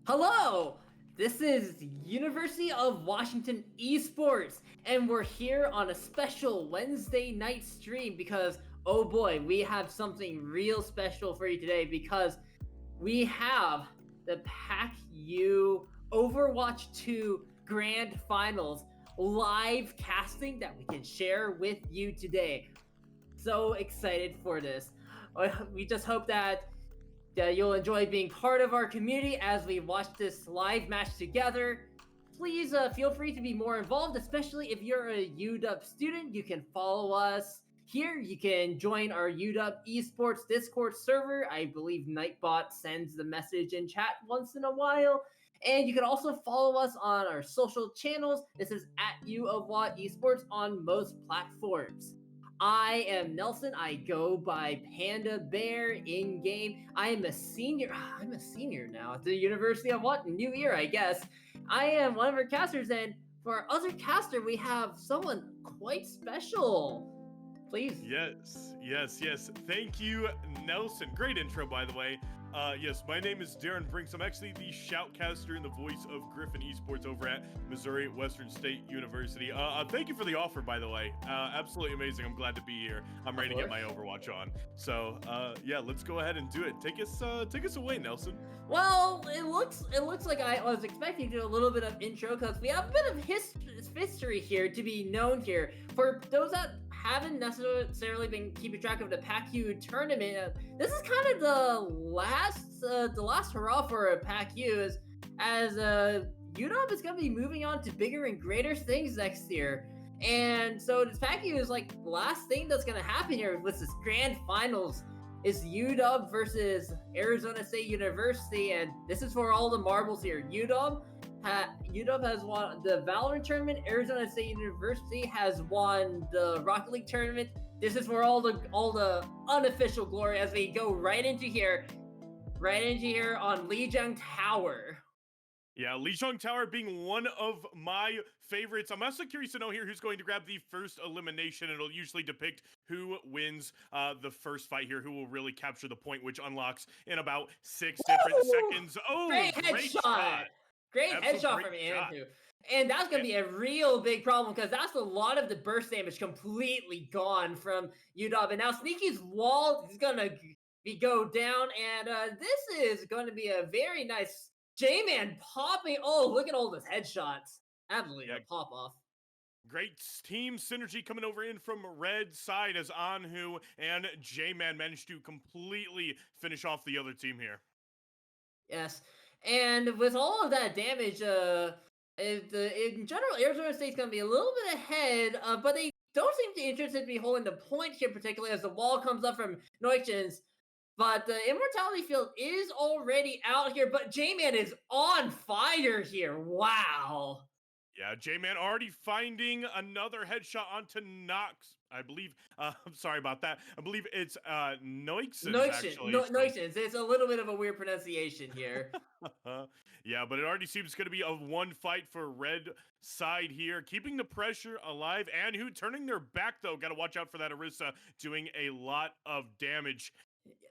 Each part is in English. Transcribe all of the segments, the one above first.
Hello! This is University of Washington Esports, and we're here on a special Wednesday night stream because, oh boy, we have something real special for you today because we have the Pac-U Overwatch 2 Grand Finals live casting that we can share with you today. So excited for this. We just hope that you'll enjoy being part of our community as we watch this live match together. Please feel free to be more involved, especially if you're a UW student. You can follow us here. You can join our UW Esports Discord server. I believe Nightbot sends the message in chat once in a while. And you can also follow us on our social channels. This is at UW Esports on most platforms. I am Nelson. I go by Panda Bear in game. I am a senior. I'm a senior now at the University of what? New year, I guess. I am one of our casters, and for our other caster, we have someone quite special. Please. Yes. Thank you, Nelson. Great intro, by the way. Yes, my name is Darren Brinks. I'm actually the shoutcaster and the voice of Griffin Esports over at Missouri Western State University. Thank you for the offer, by the way. Absolutely amazing. I'm glad to be here. I'm ready to get my Overwatch on. So, yeah, let's go ahead and do it. Take us away, Nelson. Well, it looks like I was expecting to do a little bit of intro because we have a bit of history here to be known here. For those that haven't necessarily been keeping track of the Pac-U tournament, this is kind of the last hurrah for Pac-U as UW is going to be moving on to bigger and greater things next year. And so this Pac-U is like the last thing that's going to happen here with this grand finals. Is UW versus Arizona State University, and this is for all the marbles here. UW has won the Valorant tournament. Arizona State University has won the Rocket League tournament. This is for all the unofficial glory as we go right into here on Lijiang Tower. Yeah, Lijiang Tower being one of my favorites. I'm also curious to know here who's going to grab the first elimination. It'll usually depict who wins the first fight here, who will really capture the point, which unlocks in about 6 different seconds. Oh, great headshot! Great headshot from Andrew. And that's going to be a real big problem because that's a lot of the burst damage completely gone from UW. And now Sneaky's wall is going to go down, and this is going to be a very nice J-Man popping. Oh, look at all those headshots. Absolutely a pop off. Great team synergy coming over in from red side as Anhu and J-Man managed to completely finish off the other team here. Yes. And with all of that damage, in general, Arizona State's going to be a little bit ahead, but they don't seem to be interested to be holding the point here, particularly as the wall comes up from Neuchens. But the Immortality Field is already out here, but J-Man is on fire here. Wow. Yeah, J-Man already finding another headshot onto Nox. I believe, I'm sorry about that. I believe it's Neuchens, actually. Neuchens. It's a little bit of a weird pronunciation here. Yeah, but it already seems going to be a one fight for red side here, keeping the pressure alive. And who turning their back, though. Got to watch out for that Orisa doing a lot of damage.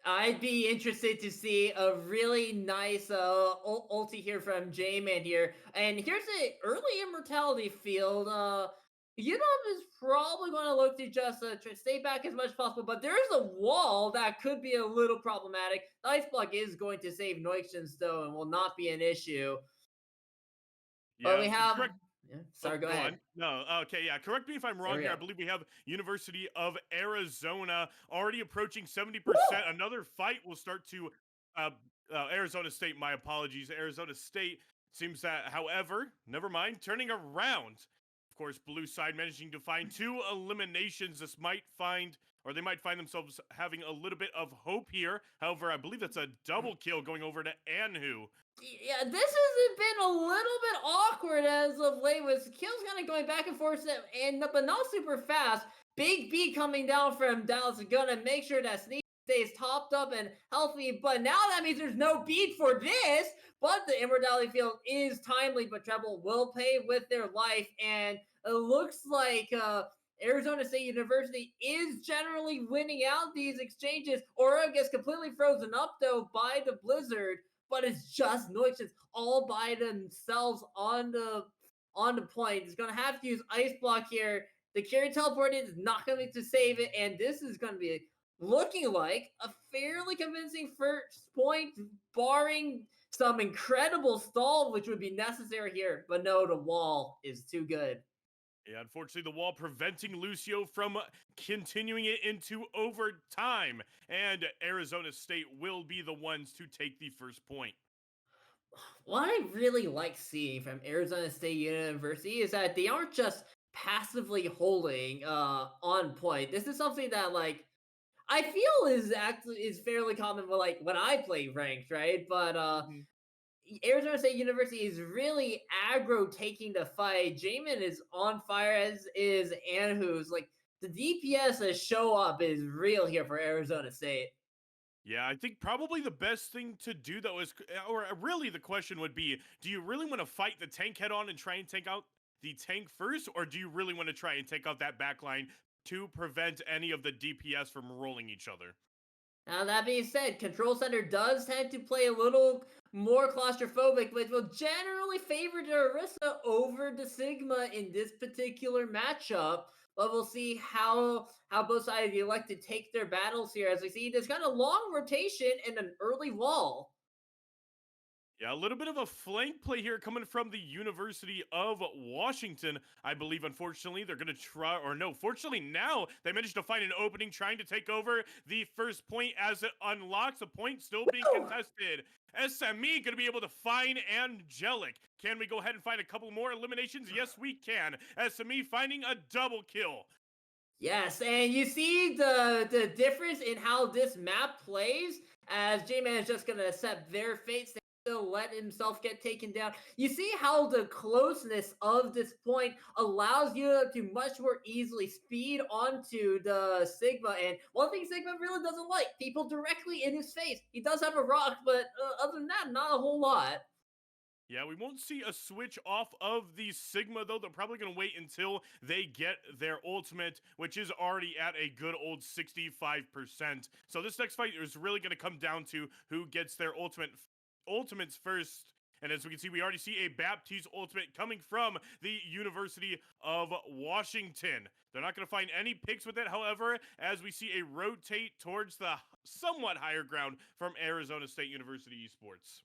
I'd be interested to see a really nice ulti here from J-Man here. And here's the early Immortality Field. UW is probably going to look to just stay back as much as possible, but there is a wall that could be a little problematic. The Ice Block is going to save Neuchens, though, and will not be an issue. Yeah, but we have... Yeah. Sorry, go ahead. No, okay, yeah. Correct me if I'm wrong here. I believe we have University of Arizona already approaching 70%. Another fight will start to Arizona State. My apologies. Arizona State seems that, however, never mind. Turning around. Of course, blue side managing to find 2 eliminations. This might find, or they might find themselves having a little bit of hope here. However, I believe that's a double kill going over to Anhu. Yeah, this has been a little bit awkward as of late with kills kind of going back and forth, but not super fast. Big B coming down from Dallas is going to make sure that Sneak stays topped up and healthy, but now that means there's no beat for this, but the Immortality Field is timely, but Treble will pay with their life, and it looks like Arizona State University is generally winning out these exchanges. Aura gets completely frozen up, though, by the Blizzard. but it's just Noixons all by themselves on the point. He's gonna have to use Ice Block here. The carry teleport is not going to save it, and this is going to be looking like a fairly convincing first point, barring some incredible stall, which would be necessary here. But no, the wall is too good. Yeah, unfortunately, the wall preventing Lucio from continuing it into overtime, and Arizona State will be the ones to take the first point. What I really like seeing from Arizona State University is that they aren't just passively holding on point. This is something that I feel is fairly common with like when I play ranked, right? But Mhm. Arizona State University is really aggro taking the fight. Jamin is on fire, as is Anhu's. Like the DPS that show up is real here for Arizona State. Yeah, I think probably the best thing to do though is, or really the question would be, do you really want to fight the tank head on and try and take out the tank first, or do you really want to try and take out that backline to prevent any of the DPS from rolling each other? Now, that being said, Control Center does tend to play a little more claustrophobic, which will generally favor the Orisa over the Sigma in this particular matchup. But we'll see how both sides elect to take their battles here. As we see, there's kind of long rotation and an early wall. Yeah, a little bit of a flank play here coming from the University of Washington. I believe, unfortunately, they're going to try, or no, fortunately, now they managed to find an opening trying to take over the first point as it unlocks. A point still being Woo! contested. SME going to be able to find Angelic. Can we go ahead and find a couple more eliminations? Yes, we can. SME finding a double kill. Yes, and you see the difference in how this map plays as J-Man is just gonna accept their fates and still let himself get taken down. You see how the closeness of this point allows you to much more easily speed onto the Sigma. And one thing Sigma really doesn't like, people directly in his face. He does have a rock, but other than that, not a whole lot. Yeah, we won't see a switch off of the Sigma, though. They're probably going to wait until they get their ultimate, which is already at a good old 65%. So this next fight is really going to come down to who gets their ultimates first. And as we can see, we already see a Baptiste ultimate coming from the University of Washington. They're not going to find any picks with it, however, as we see a rotate towards the somewhat higher ground from Arizona State University Esports.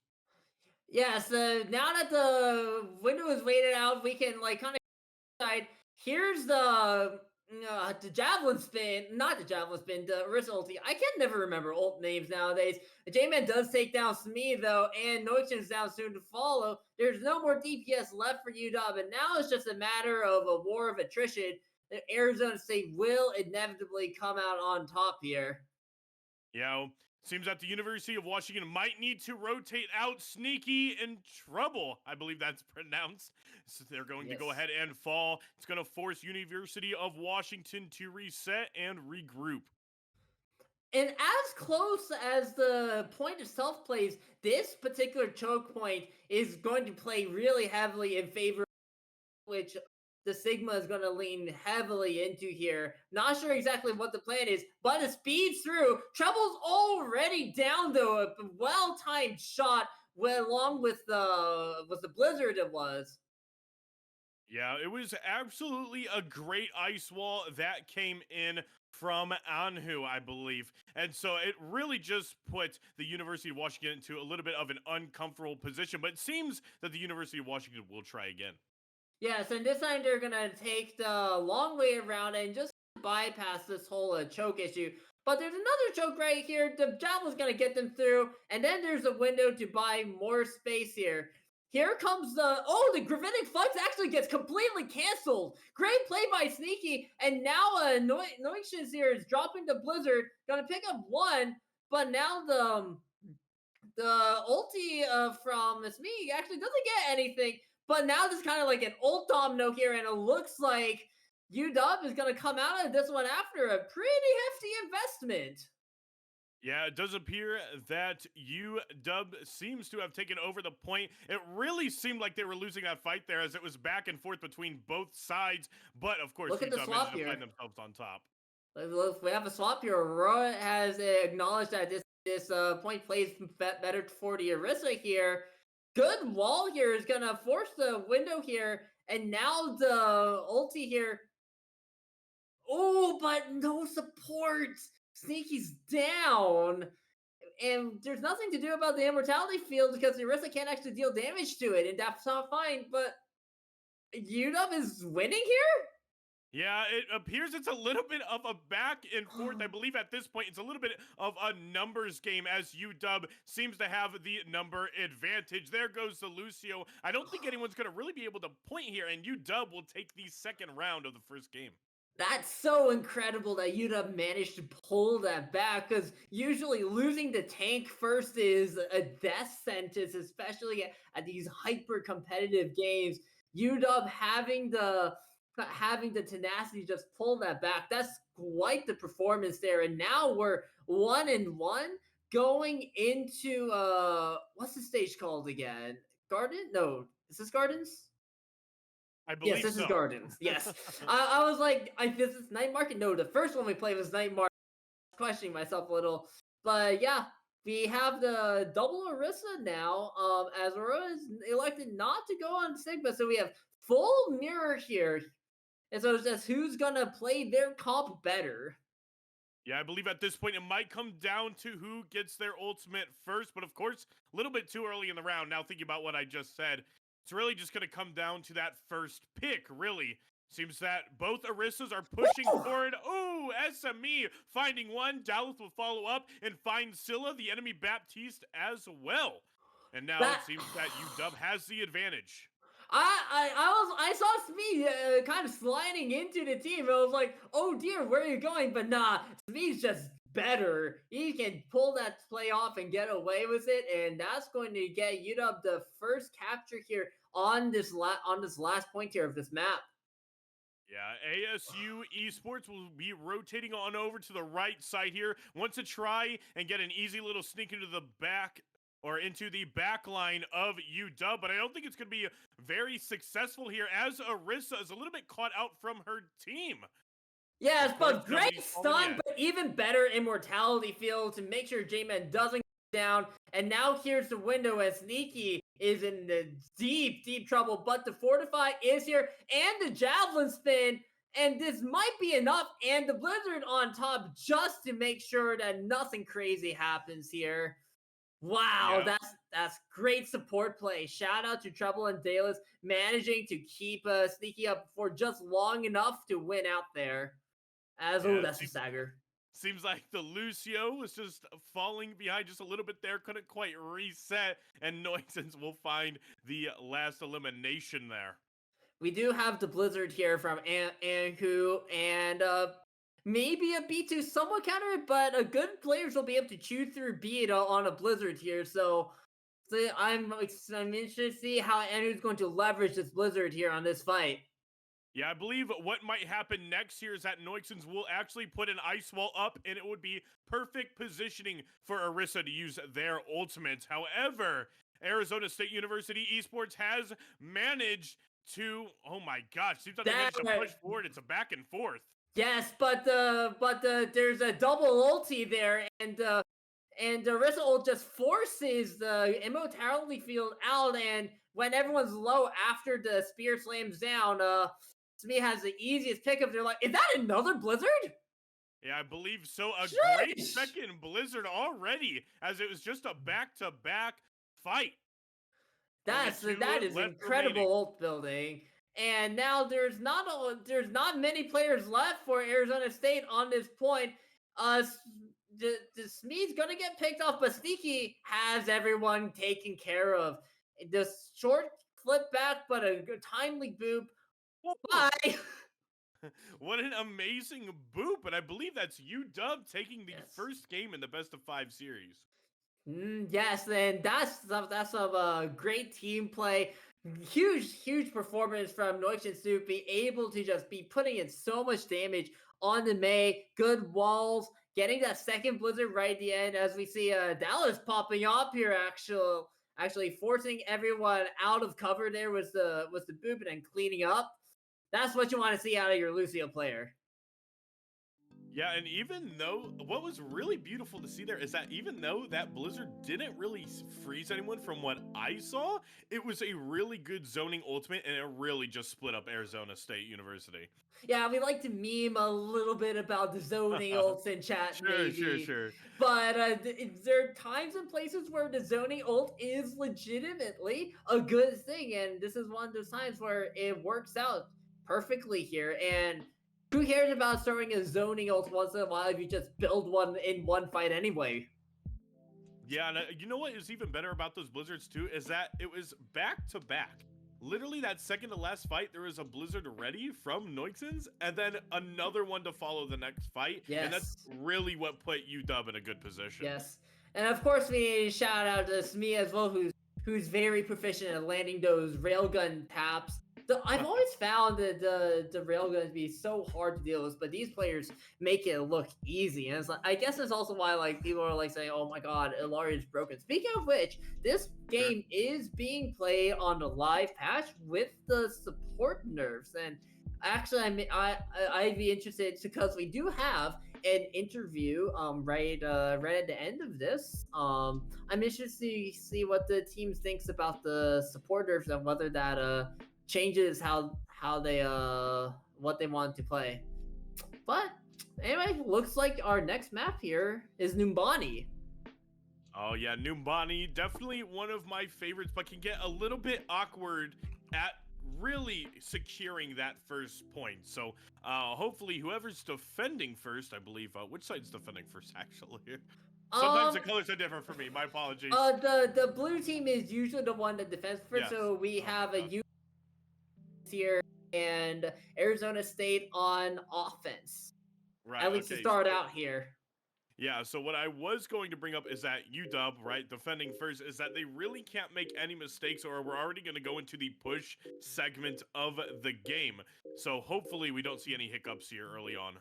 Yeah, so now that the window is waited out, we can kind of side. Here's the javelin spin, not the javelin spin, the wrist ulti. I can never remember ult names nowadays. J-Man does take down Smee though, and Noichin's down soon to follow. There's no more DPS left for UW, and now it's just a matter of a war of attrition. Arizona State will inevitably come out on top here. Yeah, seems that the University of Washington might need to rotate out Sneaky in trouble. I believe that's pronounced. So they're going to go Yes. ahead and fall. It's going to force University of Washington to reset and regroup. And as close as the point itself plays, this particular choke point is going to play really heavily in favor, which the Sigma is going to lean heavily into here. Not sure exactly what the plan is, but it speeds through. Trouble's already down though. A well-timed shot, along with the blizzard it was. Yeah, it was absolutely a great ice wall that came in from Anhu, I believe. And so it really just put the University of Washington into a little bit of an uncomfortable position. But it seems that the University of Washington will try again. Yes, and this time they're gonna take the long way around and just bypass this whole choke issue. But there's another choke right here. The Javelin's gonna get them through, and then there's a window to buy more space here. Here comes the Gravitic Flux actually gets completely canceled. Great play by Sneaky, and now Noixins here is dropping the Blizzard, gonna pick up one, but now the ulti from me actually doesn't get anything. But now there's kind of like an ult domino here, and it looks like UW is going to come out of this one after a pretty hefty investment. Yeah, it does appear that UW seems to have taken over the point. It really seemed like they were losing that fight there as it was back and forth between both sides. But of course, Look at the UW managed swap to here. find themselves on top. Look, we have a swap here. Aurora has acknowledged that this this point plays better for the Orisa here. Good wall here is gonna force the window here, and now the ulti here. Oh, but no support. Sneaky's down, and there's nothing to do about the immortality field because the Orisa can't actually deal damage to it, and that's not fine. But UW is winning here. Yeah, it appears it's a little bit of a back and forth. I believe at this point it's a little bit of a numbers game as UW seems to have the number advantage. There goes the Lucio. I don't think anyone's going to really be able to point here, and UW will take the second round of the first game. That's so incredible that UW managed to pull that back, because usually losing the tank first is a death sentence, especially at these hyper competitive games. UW having the tenacity to just pull that back. That's quite the performance there. And now we're 1-1 going into what's the stage called again? Garden? No, is this Gardens? I Yes, believe this is so. Gardens. Yes. I was like, this is Night Market? No, the first one we played was Night Market. Questioning myself a little. But yeah, we have the double Orisa now. As Aurora is elected not to go on Sigma, so we have full mirror here. And so it's just who's gonna play their comp better. Yeah, I believe at this point it might come down to who gets their ultimate first, but of course, a little bit too early in the round. Now, thinking about what I just said, it's really just going to come down to that first pick, really. Seems that both Orisas are pushing forward. Oh, SME finding one. Dallas will follow up and find Scylla, the enemy Baptiste, as well. And now it seems that UW has the advantage. I saw Smee kind of sliding into the team. I was like, oh dear, where are you going? But nah, Smee's just better. He can pull that play off and get away with it, and that's going to get UW the first capture here on this last point here of this map. Yeah, ASU Esports will be rotating on over to the right side here. Wants to try and get an easy little sneak into the back or into the back line of UW, but I don't think it's going to be very successful here as Orisa is a little bit caught out from her team. Yes, but great stun, but even better immortality field to make sure J-Man doesn't go down. And now here's the window as Sneaky is in the deep, deep trouble, but the Fortify is here and the Javelin spin. And this might be enough, and the Blizzard on top just to make sure that nothing crazy happens here. Wow, yeah. that's great support play. Shout out to Trouble and Dallas managing to keep Sneaky up for just long enough to win out there. That's a stagger. Seems like the Lucio was just falling behind just a little bit there, couldn't quite reset, and Noisance will find the last elimination there. We do have the Blizzard here from Anku, and maybe a B2 somewhat counter it, but good players will be able to chew through B on a Blizzard here, so I'm interested to see how Anku's going to leverage this Blizzard here on this fight. Yeah, I believe what might happen next here is that Noixons will actually put an ice wall up, and it would be perfect positioning for Orisa to use their ultimates. However, Arizona State University Esports has managed to, oh my gosh, seems like they managed to push forward. It's a back and forth. Yes, but there's a double ulti there, and Orisa ult just forces the immortality field out, and when everyone's low after the spear slams down, Smee has the easiest pickup. They're like, is that another Blizzard? Yeah, I believe so. A great second Blizzard already, as it was just a back-to-back fight. That is incredible ult building. And now there's not many players left for Arizona State on this point. The Smee's gonna get picked off, but Sneaky has everyone taken care of. The short flip back, but a timely boop. Bye. What an amazing boop, and I believe that's UW taking the first game in the best of 5 series. Yes, and that's some great team play. Huge performance from Noixons to be able to just be putting in so much damage on the Mei. Good walls, getting that second Blizzard right at the end as we see Dallas popping up here, actually forcing everyone out of cover there was the boop and then cleaning up. That's what you want to see out of your Lucio player. Yeah, and even though what was really beautiful to see there is that even though that blizzard didn't really freeze anyone from what I saw, it was a really good zoning ultimate and it really just split up Arizona State University. Yeah, we like to meme a little bit about the zoning ults in chat, Sure, sure, maybe. sure. But there are times and places where the zoning ult is legitimately a good thing, and this is one of those times where it works out perfectly here. And who cares about throwing a zoning ult once in a while if you just build one in one fight anyway? Yeah, and you know what is even better about those blizzards too is that it was back to back. Literally, that second to last fight, there was a blizzard ready from Noiksens, and then another one to follow the next fight, and that's Yes. really what put UW in a good position. Yes, and of course we need to shout out to Smee as well, who's very proficient at landing those railgun taps. I've always found that the railgun to be so hard to deal with, but these players make it look easy, and it's like, I guess that's also why like people are like saying, "Oh my God, Ilaria is broken." Speaking of which, this Sure. game is being played on the live patch with the support nerfs, and actually, I'd be interested because we do have an interview right at the end of this. I'm interested to see what the team thinks about the supporters and whether that changes how they what they want to play. But anyway, looks like our next map here is Numbani. Oh yeah, Numbani, definitely one of my favorites, but can get a little bit awkward at really securing that first point. So hopefully whoever's defending first, I believe, which side's defending first actually? Sometimes the Um, colors are different for me. My apologies. the blue team is usually the one that defends first, Yes. so we Oh my have a god. U here and Arizona State on offense. Right. At least to Okay. start So out here. yeah, so what I was going to bring up is that UW, right, defending first, is that they really can't make any mistakes or we're already going to go into the push segment of the game. So hopefully we don't see any hiccups here early on.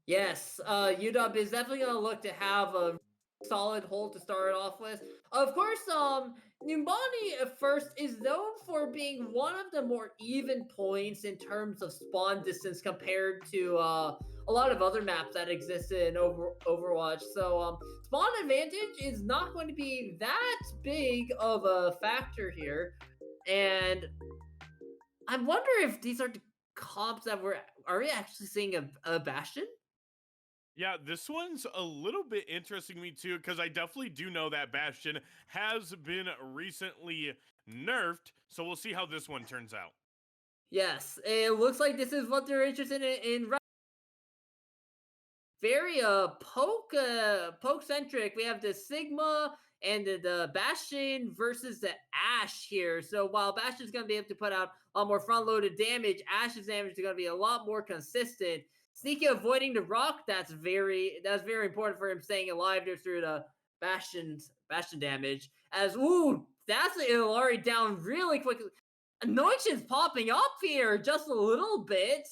Yes, UW is definitely going to look to have a solid hold to start off with. Of course, Numbani at first is known for being one of the more even points in terms of spawn distance compared to a lot of other maps that exist in Overwatch. So, spawn advantage is not going to be that big of a factor here. And I wonder if these are the comps that are we actually seeing a Bastion? Yeah, this one's a little bit interesting to me too, because I definitely do know that Bastion has been recently nerfed. So we'll see how this one turns out. Yes, it looks like this is what they're interested in very poke centric. We have the Sigma and the Bastion versus the Ash here. So while Bastion's gonna be able to put out a lot more front loaded damage, Ash's damage is gonna be a lot more consistent. Sneaky avoiding the rock, that's very important for him staying alive there through the Bastion damage. As ooh, that's Ilari down really quickly. Anointing's popping up here just a little bit.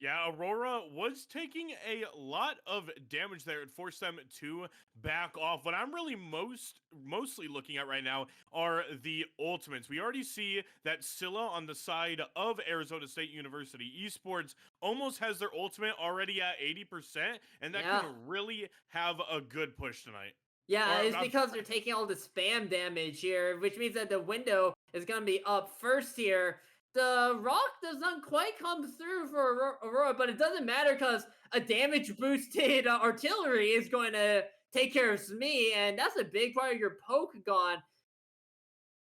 Yeah, Aurora was taking a lot of damage there. It forced them to back off. What I'm really mostly looking at right now are the ultimates. We already see that Scylla on the side of Arizona State University Esports almost has their ultimate already at 80%, and that can Yeah. really have a good push tonight. Yeah, Or it's because they're taking all the spam damage here, which means that the window is going to be up first here. The rock does not quite come through for Aurora, but it doesn't matter because a damage boosted artillery is going to take care of me, and that's a big part of your poke gone.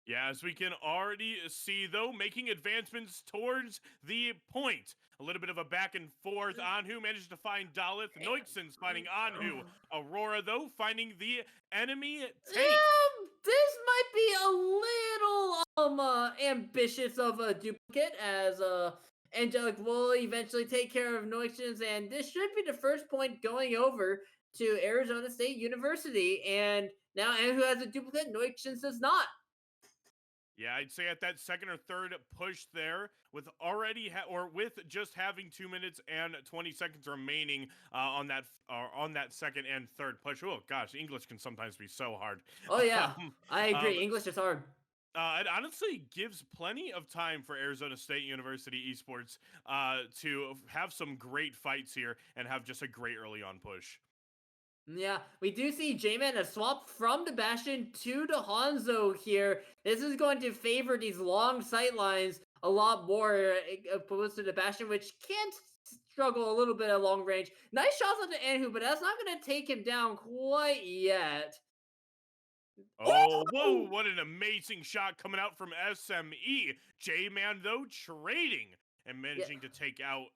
yeah, as we can already see, though, making advancements towards the point. A little bit of a back and forth. Anhu managed to find Dalith. Noikson's finding Anhu. Aurora, though, finding the enemy tank. This might be a little ambitious of a duplicate as Angelic will eventually take care of Noixons, and this should be the first point going over to Arizona State University. And now Anhu has a duplicate, Noixons does not. Yeah, I'd say at that second or third push there, with already or with just having 2 minutes and 20 seconds remaining on that second and third push. Oh gosh, English can sometimes be so hard. Oh yeah, um, I um, agree. English is hard. It honestly gives plenty of time for Arizona State University Esports to have some great fights here and have just a great early on push. Yeah, we do see J-Man a swap from the Bastion to the Hanzo here. This is going to favor these long sight lines a lot more opposed to the Bastion, which can struggle a little bit at long range. Nice shots on the Anhu, but that's not going to take him down quite yet. Oh, whoa, what an amazing shot coming out from SME. J-Man, though, trading and Yeah. managing to take out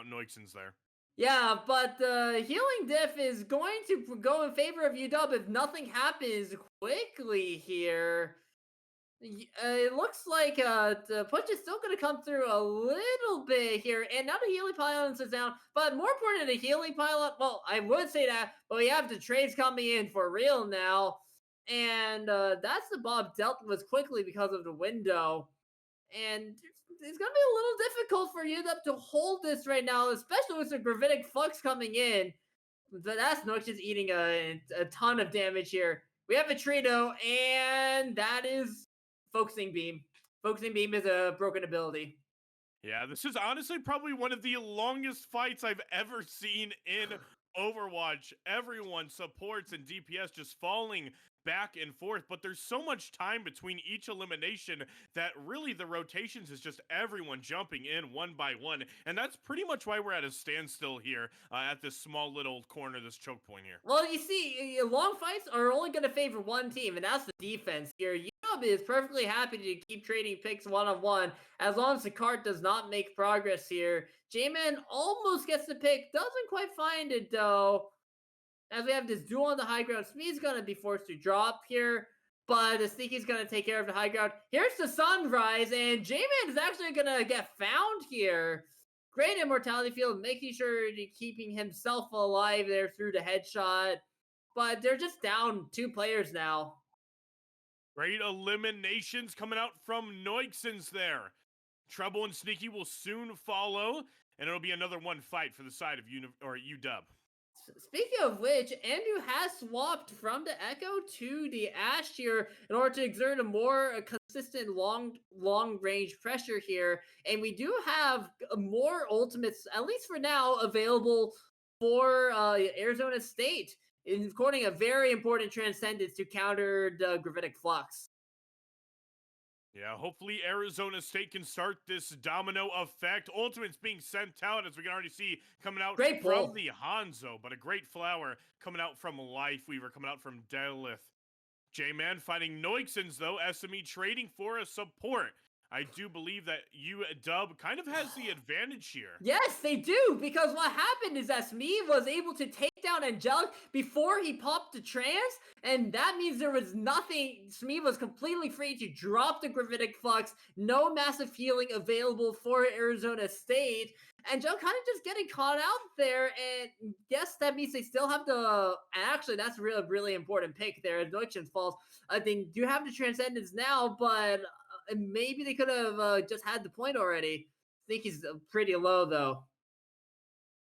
Noiksons there. Yeah, but the healing diff is going to go in favor of UW if nothing happens quickly here. It looks like the push is still going to come through a little bit here, and now the healing pylon is down. But more important than the healing pylon, well, I would say that, but we have the trades coming in for real now, and that's the Bob dealt with quickly because of the window, and it's going to be a little difficult for UW to hold this right now, especially with the gravitic flux coming in. But that's Nook just eating a ton of damage here. We have a Trito, and that is Focusing Beam. Focusing Beam is a broken ability. Yeah, this is honestly probably one of the longest fights I've ever seen in Overwatch. Everyone supports and DPS just falling back and forth, but there's so much time between each elimination that really the rotations is just everyone jumping in one by one, and that's pretty much why we're at a standstill here at this small little corner, this choke point here. Well, you see, long fights are only going to favor one team, and that's the defense here. UW is perfectly happy to keep trading picks one-on-one as long as the cart does not make progress here. J-Man almost gets the pick, doesn't quite find it though. As we have this duel on the high ground, Smee's going to be forced to drop here, but the Sneaky's going to take care of the high ground. Here's the sunrise, and J-Man is actually going to get found here. Great immortality field, making sure to keeping himself alive there through the headshot. But they're just down 2 players now. Great eliminations coming out from Noiksons there. Trouble and Sneaky will soon follow, and it'll be another one fight for the side of UW. Speaking of which, Andrew has swapped from the Echo to the Ash here in order to exert a more consistent long range pressure here, and we do have more ultimates, at least for now, available for Arizona State, including a very important Transcendence to counter the Gravitic Flux. Yeah, hopefully Arizona State can start this domino effect. Ultimates being sent out, as we can already see, coming out Great from pull. the Hanzo, but a great flower coming out from Life Weaver, coming out from Delith. J-Man fighting Noiksons, though, SME trading for a support. I do believe that UW kind of has the advantage here. Yes, they do, because what happened is that Smee was able to take down Angelic before he popped the trance, and that means there was nothing. Smee was completely free to drop the Gravitic Flux, no massive healing available for Arizona State, and Joe kind of just getting caught out there, and yes, that means they still have the, actually, that's a really, really important pick there, as Noxian falls. They do have the Transcendence now, but maybe they could have just had the point already. I think he's pretty low though.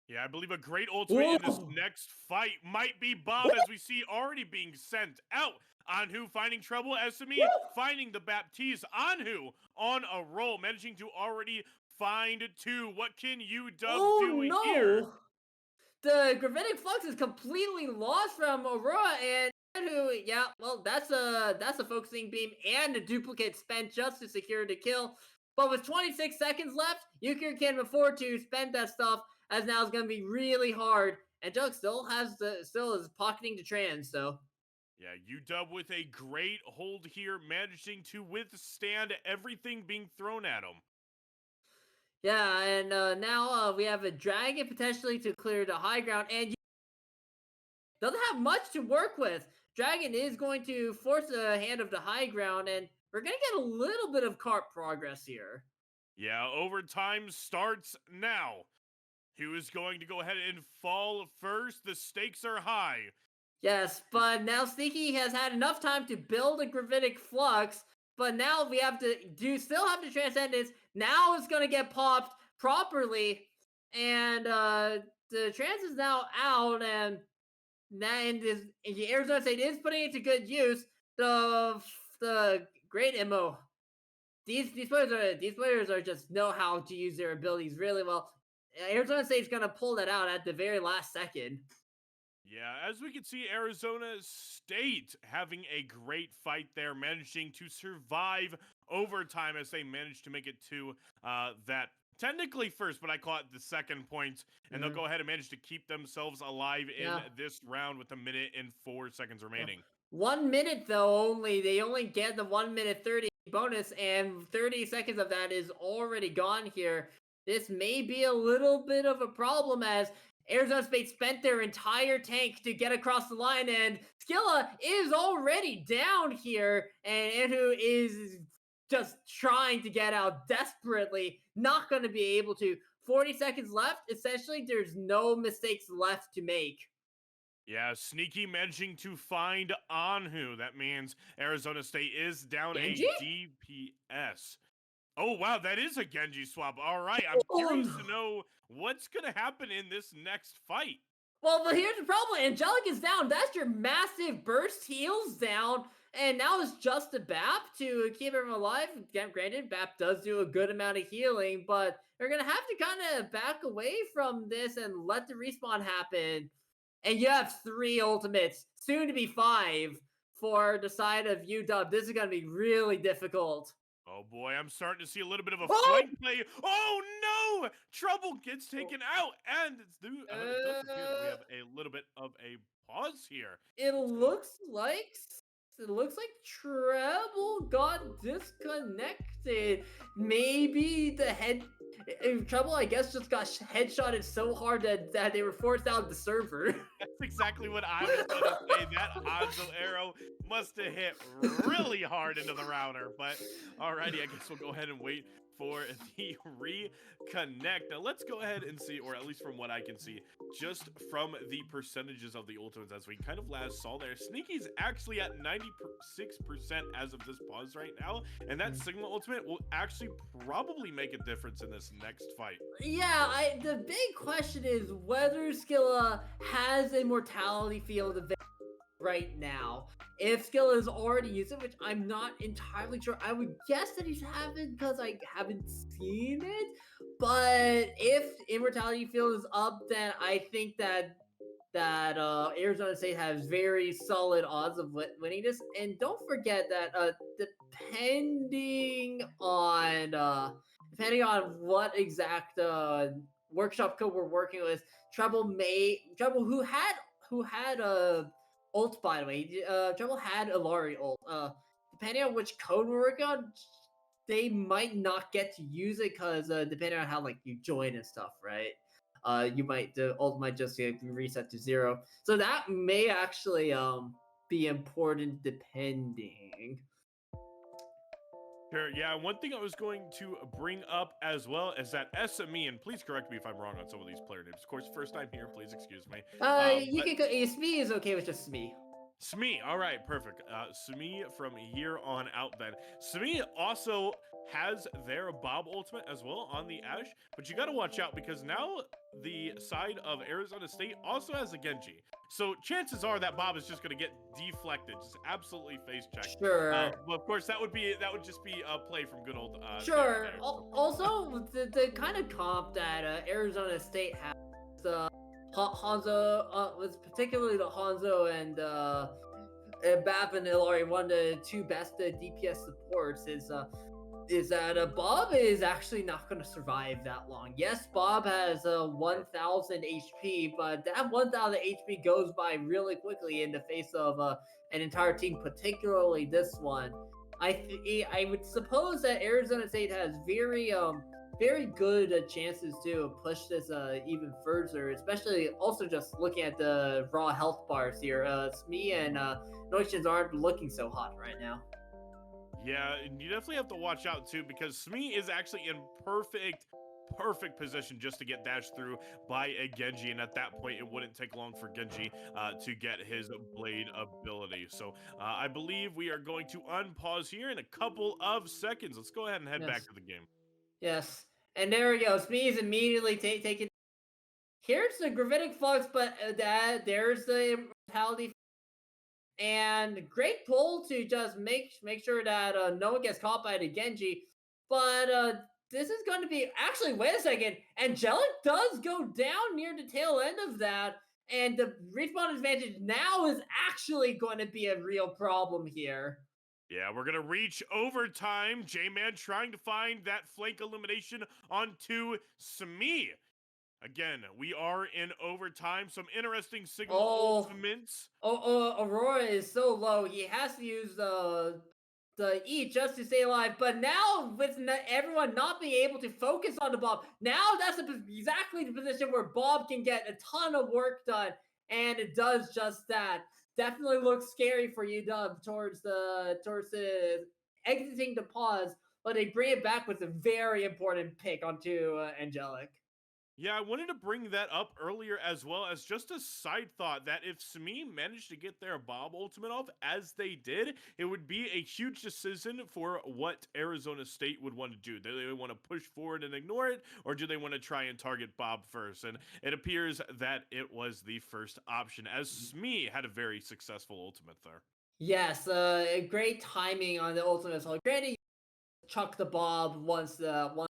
Yeah, I believe a great ultimate in this next fight might be Bob, as we see already being sent out. Anhu finding trouble, SME finding the Baptiste. Anhu on a roll, managing to already find 2. What can UW do here? The Gravitic Flux is completely lost from Aurora, and who, yeah, well, that's a focusing beam and a duplicate spent just to secure the kill. But with 26 seconds left, Yukir can afford to spend that stuff, as now it's gonna be really hard. And Jug still is pocketing the trans, so. Yeah, UW with a great hold here, managing to withstand everything being thrown at him. Yeah, and now we have a dragon potentially to clear the high ground, and doesn't have much to work with. Dragon is going to force a hand of the high ground, and we're going to get a little bit of cart progress here. Yeah, overtime starts now. Who is going to go ahead and fall first? The stakes are high. Yes, but now Sneaky has had enough time to build a Gravitic Flux, but now we have to still have the Transcendence. Now it's going to get popped properly, and the Trans is now out, and Arizona State is putting it to good use. The great MO. These players are just know how to use their abilities really well. Arizona State's gonna pull that out at the very last second. Yeah, as we can see, Arizona State having a great fight there, managing to survive overtime as they managed to make it to that technically first, but I call it the second point, and they'll Mhm. go ahead and manage to keep themselves alive in Yeah. this round with a minute and 4 seconds Yeah. remaining. 1 minute though only. They only get the 1 minute 30 bonus, and 30 seconds of that is already gone here. This may be a little bit of a problem as Arizona State spent their entire tank to get across the line, and Skilla is already down here, and Anhu is just trying to get out desperately, not going to be able to. 40 seconds left. Essentially, there's no mistakes left to make. Yeah, Sneaky managing to find Anhu. That means Arizona State is down a Genji? DPS. Oh, wow, that is a Genji swap. All right, I'm curious to Oh, know what's going to happen in this next fight. well, but here's the problem. Angelic is down. That's your massive burst heals down. And now it's just a BAP to keep everyone alive. Granted, BAP does do a good amount of healing, but they're going to have to kind of back away from this and let the respawn happen. And you have 3 ultimates, soon to be 5 for the side of UW. This is going to be really difficult. Oh boy, I'm starting to see a little bit of a Oh! flank play. Oh no! Trouble gets taken out, and it does appear that we Uh, have a little bit of a pause here. It Let's go. looks like it looks like Treble got disconnected. Maybe the head Treble, I guess, just got headshotted so hard that they were forced out of the server. That's exactly what I was going to say. That Hanzo arrow must have hit really hard into the router. But alrighty, I guess we'll go ahead and wait for the reconnect. Now let's go ahead and see, or at least from what I can see, just from the percentages of the ultimates as we kind of last saw there, Sneaky's actually at 96% as of this pause right now, and that Sigma ultimate will actually probably make a difference in this next fight. Yeah, the big question is whether Skilla has a mortality field available right now. If Skill is already used it, which I'm not entirely sure, I would guess that he's haven't because I haven't seen it. But if Immortality Field is up, then I think that Arizona State has very solid odds of winning this. And don't forget that depending on what exact workshop code we're working with, Treble who had a ult, by the way. Treble had a Lari ult. Depending on which code we're working on, they might not get to use it because depending on how like you join and stuff, right? The ult might just get reset to 0. So that may actually be important depending. Sure, yeah, one thing I was going to bring up as well is that SME, and please correct me if I'm wrong on some of these player names. Of course, first time here, please excuse me. You But can go. Smee is okay with just Smee. Smee, all right, perfect. Smee from here on out then. Smee also has their Bob ultimate as well on the Ash, but you got to watch out because now the side of Arizona State also has a Genji. So chances are that Bob is just going to get deflected, just absolutely face checked. Sure. But of course, that would just be a play from good old. Sure. Also, the kind of comp that Arizona State has, Hanzo was particularly the Hanzo and Bap and Ilari, one of the 2 best DPS supports, is that Bob is actually not going to survive that long. Yes, Bob has 1,000 HP, but that 1,000 HP goes by really quickly in the face of an entire team, particularly this one. I would suppose that Arizona State has very good chances to push this even further, especially also just looking at the raw health bars here. Smee and Notions aren't looking so hot right now. Yeah, and you definitely have to watch out too because Smee is actually in perfect position just to get dashed through by a Genji, and at that point it wouldn't take long for Genji to get his blade ability. So I believe we are going to unpause here in a couple of seconds. Let's go ahead and head back Yes. to the game. Yes. And there we go. Smee is immediately taken. Here's the gravitic flux, but there's the immortality. And great pull to just make sure that no one gets caught by the Genji. But this is going to be actually, wait a second. Angelic does go down near the tail end of that, and the respawn advantage now is actually going to be a real problem here. Yeah, we're going to reach overtime. J-Man trying to find that flank elimination onto Smee. Again, we are in overtime. Some interesting Sigma Oh, ultimates. Aurora is so low. He has to use the E just to stay alive. But now, with everyone not being able to focus on the Bob, now that's exactly the position where Bob can get a ton of work done, and it does just that. Definitely looks scary for UW towards the exiting the pause, but they bring it back with a very important pick onto Angelic. Yeah, I wanted to bring that up earlier as well as just a side thought that if Smee managed to get their Bob ultimate off as they did, it would be a huge decision for what Arizona State would want to do. Do they want to push forward and ignore it, or do they want to try and target Bob first? And it appears that it was the first option, as Smee had a very successful ultimate there. Yes, great timing on the ultimate assault. Granted, chuck the Bob once the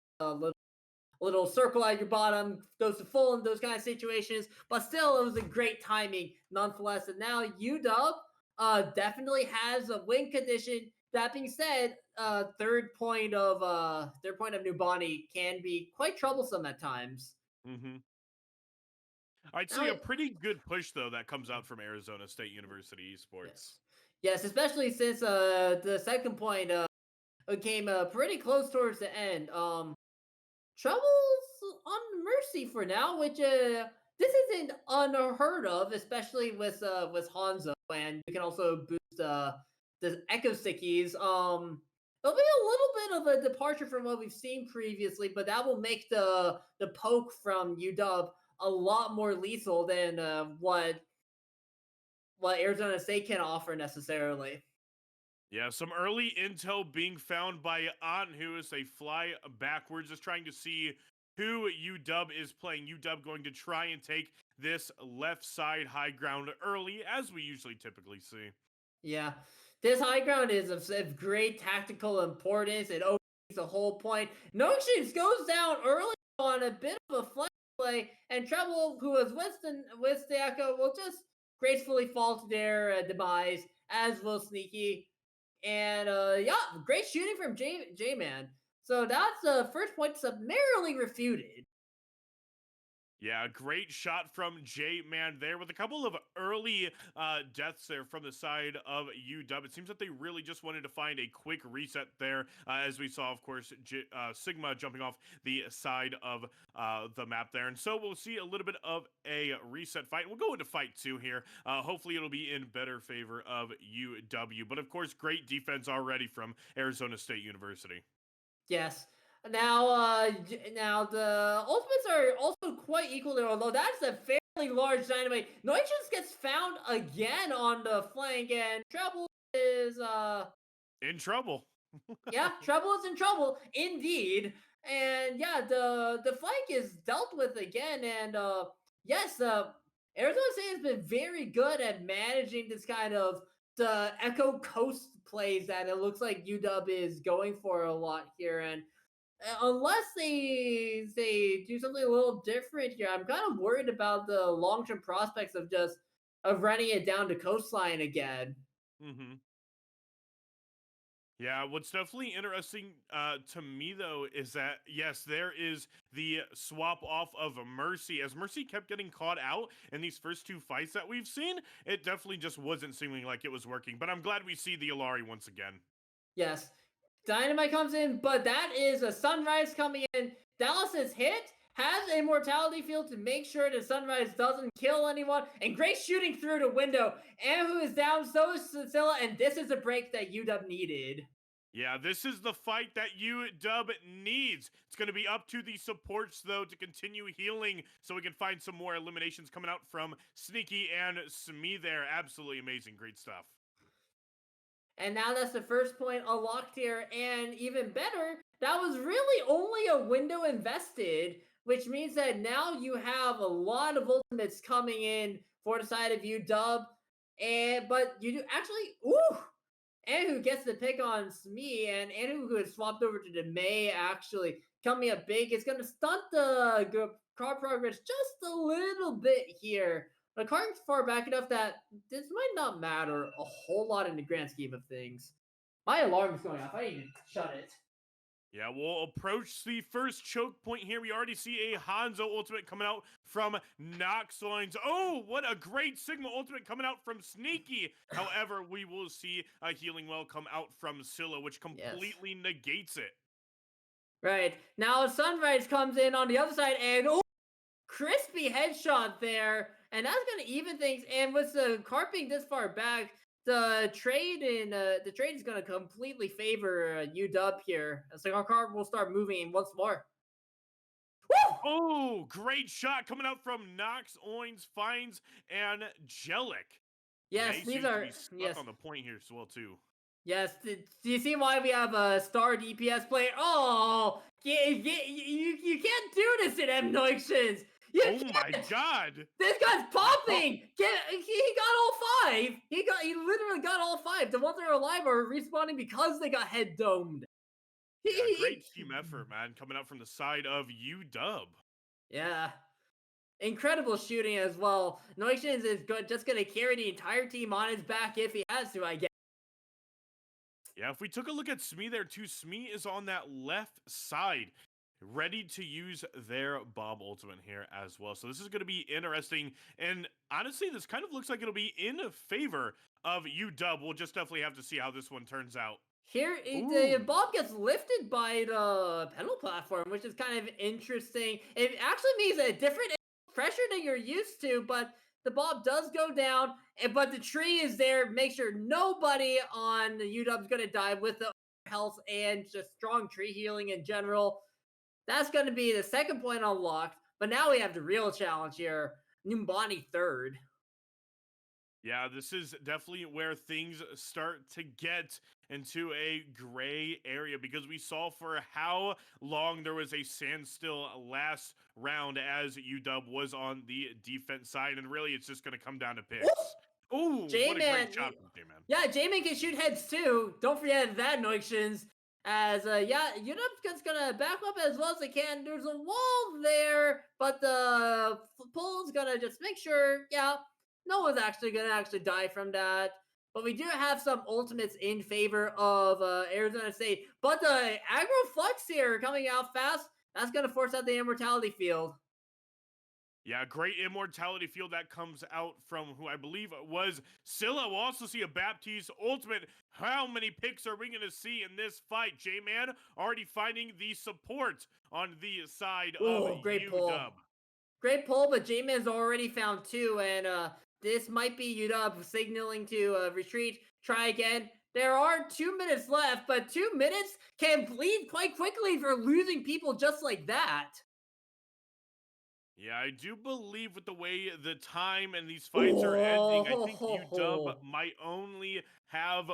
little circle at your bottom goes to full in those kind of situations, but still, it was a great timing nonetheless. And now UW definitely has a win condition. That being said, third point of Nubani can be quite troublesome at times. Mm-hmm. I'd Now, say a pretty good push though that comes out from Arizona State University Esports. yes, yes, especially since the second point came pretty close towards the end. Troubles on Mercy for now, which this isn't unheard of, especially with Hanzo, and you can also boost the Echo Stickies. It'll be a little bit of a departure from what we've seen previously, but that will make the poke from UW a lot more lethal than what Arizona State can offer necessarily. Yeah, some early intel being found by Anhu as they fly backwards, just trying to see who UW is playing. UW going to try and take this left side high ground early, as we usually typically see. Yeah, this high ground is of great tactical importance. It opens the whole point. No Shapes goes down early on a bit of a flank play, and Treble, who was with the Echo, will just gracefully fall to their demise, as will Sneaky. And yeah, great shooting from J Man. So that's the first point summarily refuted. Yeah, great shot from J-Man there with a couple of early deaths there from the side of UW. It seems that they really just wanted to find a quick reset there, as we saw, of course, Sigma jumping off the side of the map there. And so we'll see a little bit of a reset fight. We'll go into fight two here. Hopefully it'll be in better favor of UW. But of course, great defense already from Arizona State University. Yes. Now the ultimates are also quite equal there, although that's a fairly large dynamite. Noichus gets found again on the flank, and Treble is In trouble. yeah, Treble is in trouble indeed. And yeah, the flank is dealt with again, and yes, Arizona State has been very good at managing this kind of the Echo Coast plays that it looks like UW is going for a lot here, and unless they do something a little different here, I'm kind of worried about the long term prospects of running it down to coastline again. Mm-hmm. Yeah, what's definitely interesting to me though is that yes, there is the swap off of Mercy. As Mercy kept getting caught out in these first two fights that we've seen, it definitely just wasn't seeming like it was working. But I'm glad we see the Alari once again. Yes, Dynamite comes in, but that is a Sunrise coming in. Dallas's hit has a mortality field to make sure that Sunrise doesn't kill anyone, and great shooting through the window. Anhu is down, so is Cecilia, and this is a break that UW needed. Yeah, this is the fight that UW needs. It's going to be up to the supports, though, to continue healing so we can find some more eliminations coming out from Sneaky and Smee there. Absolutely amazing. Great stuff. And now that's the first point unlocked here. And even better, that was really only a window invested, which means that now you have a lot of ultimates coming in for the side of UW. And but you do actually, ooh, and who gets the pick on Smee, and who is swapped over to the May actually coming up big. It's gonna stunt the car progress just a little bit here. The car's far back enough that this might not matter a whole lot in the grand scheme of things. My alarm is going off. I need to shut it. Yeah, we'll approach the first choke point here. We already see a Hanzo ultimate coming out from Noxoins. Oh, what a great Sigma ultimate coming out from Sneaky. However, we will see a Healing Well come out from Scylla, which Yes. completely negates it. Right. Now Sunrise comes in on the other side and oh, crispy headshot there. And that's gonna even things. And with the cart being this far back, the trade is gonna completely favor UW here. So our cart will start moving once more. Woo! Oh, great shot coming out from Nox, Oins, Finds, and Angelic. Yes, May these seems to are be stuck yes. on the point here as well, too. Yes, do you see why we have a star DPS player? Oh, you can't do this in M Notions. You Oh my can't. god! This guy's Oh, popping. He got all five. He literally got all five. The ones that are alive are respawning because they got head domed. yeah, great team effort, man, coming out from the side of UW. Yeah. Incredible shooting as well. Notions is just gonna carry the entire team on his back if he has to, I guess. Yeah, if we took a look at Smee there too, Smee is on that left side, ready to use their Bob ultimate here as well. So this is going to be interesting. And honestly, this kind of looks like it'll be in favor of UW. We'll just definitely have to see how this one turns out. Here, the Ooh. bomb gets lifted by the pedal platform, which is kind of interesting. It actually means a different pressure than you're used to, but the bomb does go down, but the tree is there. Make sure nobody on the UW is going to die with the health and just strong tree healing in general. That's going to be the second point unlocked. But now we have the real challenge here. Numbani third. Yeah, this is definitely where things start to get into a gray area because we saw for how long there was a standstill last round as UW was on the defense side, and really it's just going to come down to picks. Ooh, what a J-Man, great shot from J-Man. yeah, J-Man can shoot heads too. Don't forget that, Noixons. As yeah, UW's gonna back up as well as they can. There's a wall there, but the pole's gonna just make sure, yeah, no one's actually gonna die from that. But we do have some ultimates in favor of Arizona State. But the aggro flux here coming out fast, that's gonna force out the immortality field. Yeah, great immortality field that comes out from who I believe was Scylla. We'll also see a Baptiste ultimate. How many picks are we going to see in this fight? J-Man already finding the support on the side of Oh, great pull. UW. Great pull, but J-Man's already found two, and this might be UW signaling to retreat. Try again. There are 2 minutes left, but 2 minutes can bleed quite quickly for losing people just like that. Yeah, I do believe with the way the time and these fights are Oh, ending, I ho, think ho, UW ho. might only have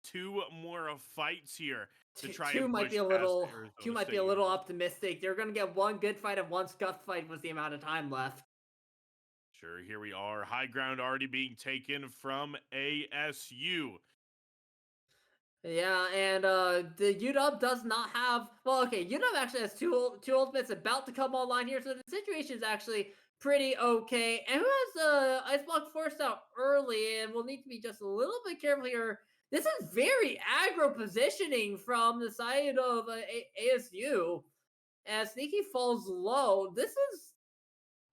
two more fights here to try Two and might push be a past little. Two Arizona might be State a little University. optimistic. They're gonna get one good fight and one scuff fight with the amount of time left. Sure, here we are. High ground already being taken from ASU. Yeah, and the UW does not have. Well, okay, UW actually has two ultimates about to come online here, so the situation is actually pretty okay. And who has Iceblock forced out early, and we'll need to be just a little bit careful here. This is very aggro positioning from the side of ASU, as Sneaky falls low. This is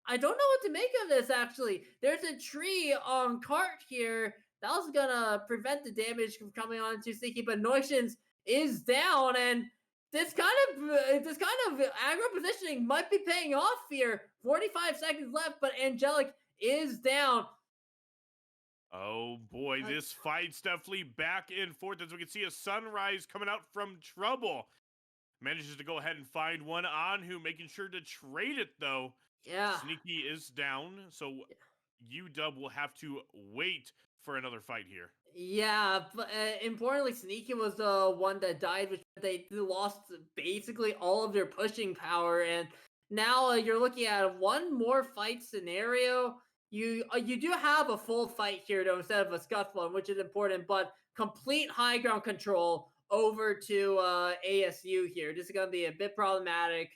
I don't know what to make of this actually. There's a tree on cart here that was gonna prevent the damage from coming on to Sneaky, but Notions is down, and this kind of aggro positioning might be paying off here. 45 seconds left, but Angelic is down. Oh boy, Uh, this fight's definitely back and forth as we can see a Sunrise coming out from trouble. Manages to go ahead and find one on who, making sure to trade it though. yeah. Sneaky is down, so UW will have to wait for another fight here. Yeah, but importantly, Sneaky was the one that died, which they lost basically all of their pushing power, and now you're looking at one more fight scenario. you do have a full fight here though instead of a scuffle, which is important. But complete high ground control over to ASU here. This is gonna be a bit problematic.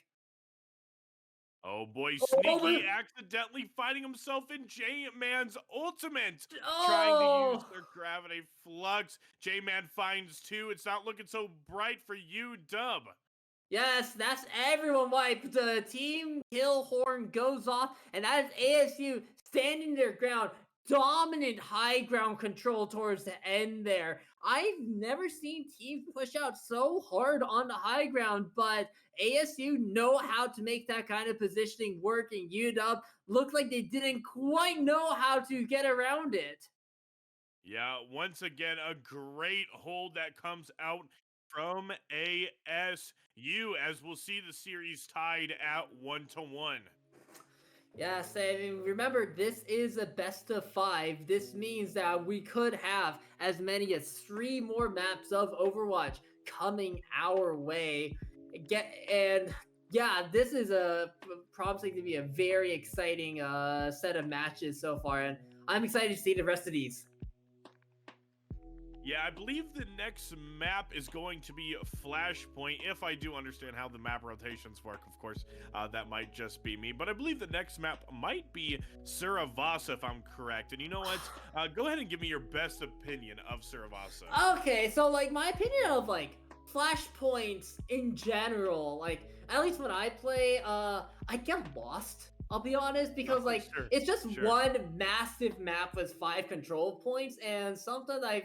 Oh boy, Oh, Sneaky accidentally finding himself in J-Man's ultimate, trying to use oh, their gravity flux. J-Man finds two. It's not looking so bright for you, Dub. yes, that's everyone wiped. The team kill horn goes off, and that is ASU standing their ground. Dominant high ground control towards the end there. I've never seen teams push out so hard on the high ground, but ASU know how to make that kind of positioning work, and UW looked like they didn't quite know how to get around it. Yeah, once again, a great hold that comes out from ASU as we'll see the series tied at 1-1. Yes, I mean, remember, this is a best of five. This means that we could have as many as three more maps of Overwatch coming our way. Get and yeah, this is a promising to be a very exciting set of matches so far, and I'm excited to see the rest of these. Yeah, I believe the next map is going to be Flashpoint, if I do understand how the map rotations work. Of course, that might just be me, but I believe the next map might be Suravasa, if I'm correct. And you know what? Go ahead and give me your best opinion of Suravasa. Okay, so like my opinion of like flashpoints in general, like at least when I play, I get lost. I'll be honest because like Sure, it's just sure. one massive map with five control points, and sometimes I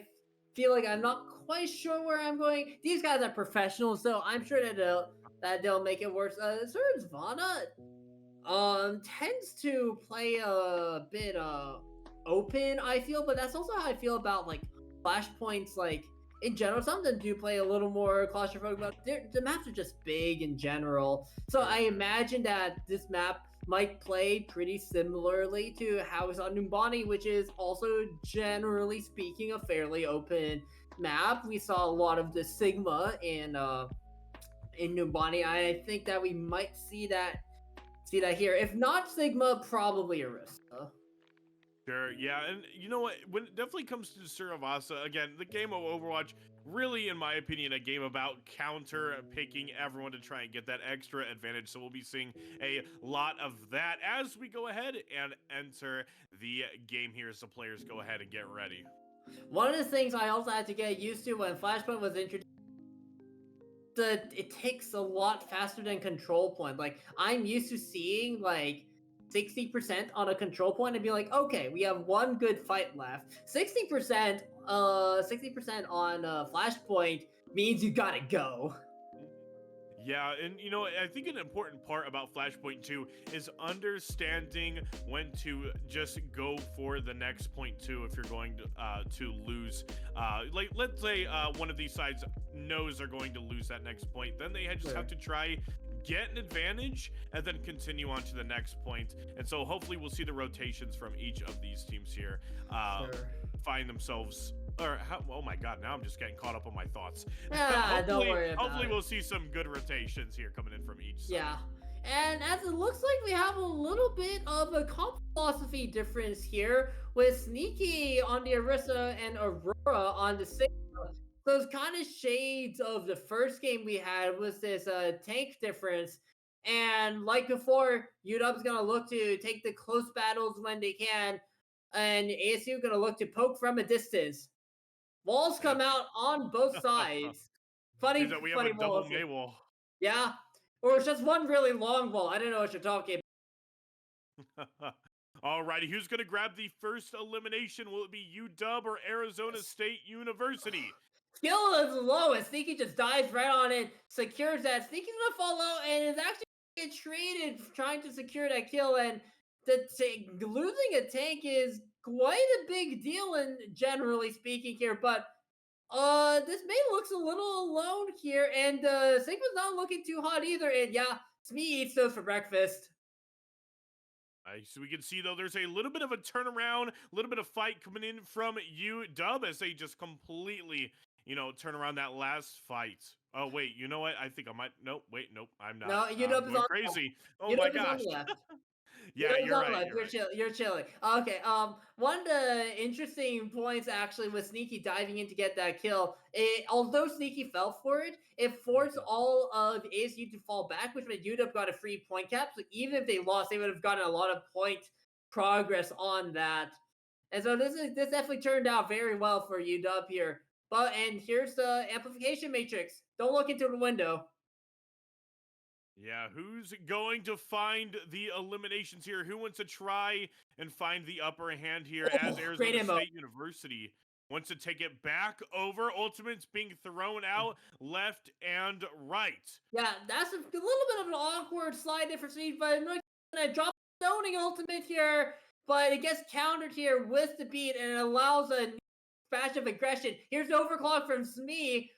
feel like I'm not quite sure where I'm going. These guys are professionals, so I'm sure that they'll make it worse. Vana tends to play a bit open, I feel, but that's also how I feel about like flashpoints like in general. Some of them do play a little more claustrophobic, but the maps are just big in general. So Sure, I sure. imagine that this map might play pretty similarly to how we saw Numbani, which is also generally speaking a fairly open map. We saw a lot of the Sigma in Numbani. I think that we might see that here. If not Sigma, probably Arista. Sure, yeah, and you know what? When it definitely comes to Suravasa, again, the game of Overwatch, really, in my opinion, a game about counter picking everyone to try and get that extra advantage. So we'll be seeing a lot of that as we go ahead and enter the game here. So players go ahead and get ready. One of the things I also had to get used to when Flashpoint was introduced, it takes a lot faster than Control Point. Like I'm used to seeing like 60% on a control point and be like, okay, we have one good fight left. 60% on Flashpoint means you gotta go. Yeah, and you know, I think an important part about Flashpoint 2 is understanding when to just go for the next point 2 if you're going to lose. Like, let's say one of these sides knows they're going to lose that next point, then they just have Sure. to try get an advantage and then continue on to the next point. And so hopefully we'll see the rotations from each of these teams here Sure. find themselves or how, oh my god, now I'm just getting caught up on my thoughts. Ah, don't worry about Hopefully it. we'll see some good rotations here coming in from each Yeah. side. And as it looks like we have a little bit of a comp philosophy difference here with Sneaky on the Arissa and Aurora on the Sigma. Those kind of shades of the first game we had was this tank difference. And like before, UW's gonna look to take the close battles when they can, and ASU gonna look to poke from a distance. Walls Yep. come out on both sides. Seems Funny, that we have a funny double walls here. Maywall. Yeah. Or it's just one really long wall. I don't know what you're talking Alrighty, who's gonna grab the first elimination? Will it be UW or Arizona about. State University? Skill is low, and Sneaky just dives right on it, secures that. Sneaky's gonna fall out, and is actually get traded trying to secure that kill. And losing a tank is quite a big deal, in generally speaking here. But this May looks a little alone here, and Sigma's not looking too hot either. And yeah, Smee eats those for breakfast. So we can see though there's a little bit of a turnaround, a little bit of fight coming in from UW as they just completely, turn around that last fight. Oh wait, you know what? I think I might. Nope. Wait, nope. I'm not. No, I'm UW is going on. crazy. Oh my UW is on gosh. the left. Yeah, you're right. You're You're right. chill. You're chilling. Okay. One of the interesting points actually was Sneaky diving in to get that kill. Although Sneaky fell for it, it forced Mhm. all of ASU to fall back, which meant UW got a free point cap. So even if they lost, they would have gotten a lot of point progress on that. And so this definitely turned out very well for UW here. But and here's the amplification matrix. Don't look into the window. Yeah, who's going to find the eliminations here? Who wants to try and find the upper hand here as Oh, great Arizona ammo. State University wants to take it back over? Ultimates being thrown out left and right. Yeah, that's a little bit of an awkward slide there for Sneak, but I'm gonna drop zoning ultimate here, but it gets countered here with the beat and it allows a bash of aggression. Here's the overclock from Smee,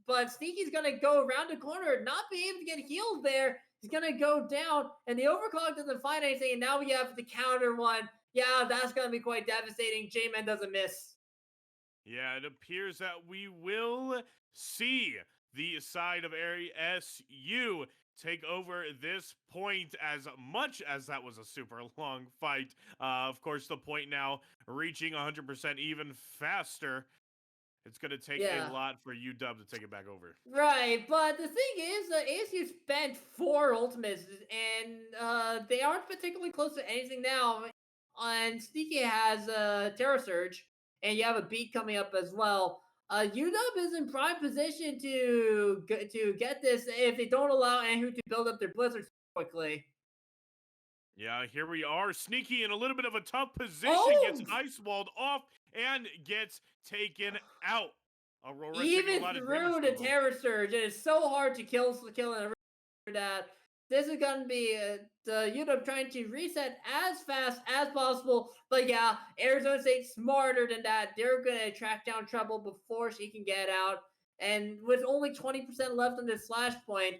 but Sneaky's gonna go around the corner, not be able to get healed there. He's gonna go down, and the overclock doesn't find anything, and now we have the counter one. Yeah, that's gonna be quite devastating. J-Man doesn't miss. Yeah, it appears that we will see the side of ASU take over this point as much as that was a super long fight. Of course, the point now reaching 100% even faster. It's going to take a Yeah. lot for UW to take it back over. Right, but the thing is, ASU spent 4 ultimates, and they aren't particularly close to anything now. And Sneaky has Terra Surge, and you have a beat coming up as well. UW is in prime position to get this if they don't allow Anhu to build up their blizzards quickly. Yeah, here we are. Sneaky in a little bit of a tough position, gets Oh, ice walled off and gets taken out. Aurora's taking a even lot of damage through the from though. Terra Surge, it is so hard to kill in that this is going to be the UW trying to reset as fast as possible. But yeah, Arizona State smarter than that. They're going to track down Trouble before she can get out. And with only 20% left on this slash point,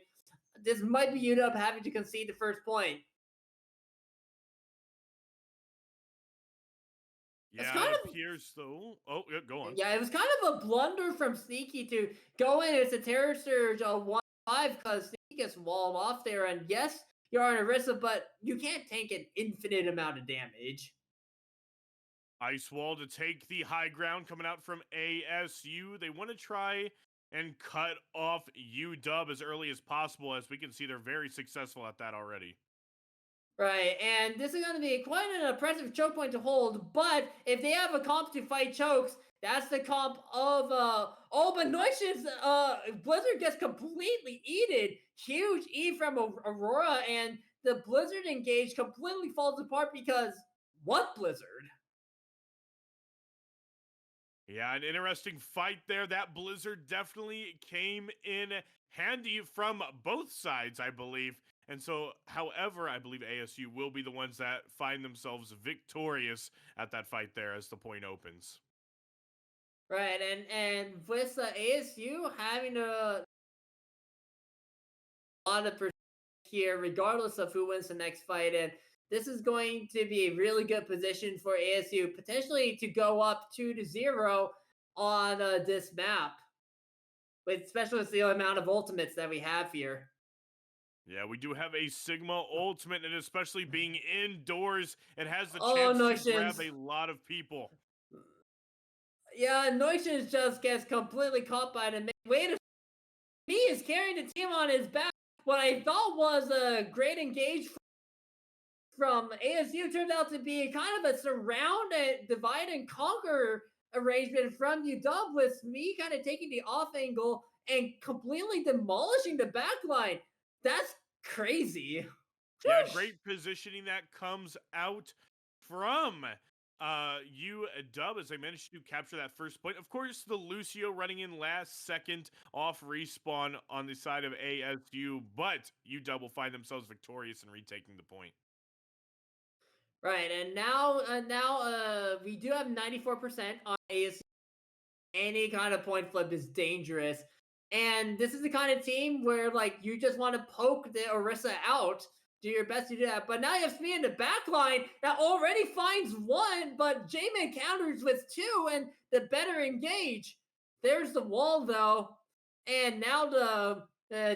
this might be UW having to concede the first point. It's Yeah, kind it of appears though. Oh, yeah, go on. Yeah, it was kind of a blunder from Sneaky to go in as a Terror Surge 1-5 because Sneaky gets walled off there. And yes, you're on Arissa, but you can't take an infinite amount of damage. Ice Wall to take the high ground coming out from ASU. They want to try and cut off UW as early as possible. As we can see, they're very successful at that already. Right, and this is going to be quite an impressive choke point to hold, but if they have a comp to fight chokes, that's the comp of, but Noishes, Blizzard gets completely eaten. Huge E from Aurora, and the Blizzard engage completely falls apart because what Blizzard? Yeah, an interesting fight there. That Blizzard definitely came in handy from both sides, I believe. And so, however, I believe ASU will be the ones that find themselves victorious at that fight there as the point opens. Right, and with ASU having a lot of here, regardless of who wins the next fight. And this is going to be a really good position for ASU, potentially to go up 2-0 on this map, with especially with the amount of ultimates that we have here. Yeah, we do have a Sigma Ultimate, and especially being indoors, it has the Oh, chance to grab Notions. a lot of people. Yeah, Notions just gets completely caught by the wait. He is carrying the team on his back. What I thought was a great engage from ASU turned out to be kind of a surround and divide and conquer arrangement from UW, with me kind of taking the off angle and completely demolishing the backline. That's crazy. Yeah, great positioning that comes out from UW as they managed to capture that first point. Of course, the Lucio running in last second off respawn on the side of ASU, but UW will find themselves victorious and retaking the point. Right, and now we do have 94% on ASU. Any kind of point flip is dangerous. And this is the kind of team where like you just want to poke the Orisa out, do your best to do that. But now you have me in the back line that already finds one, but J-Man counters with two and the better engage. There's the wall though. And now the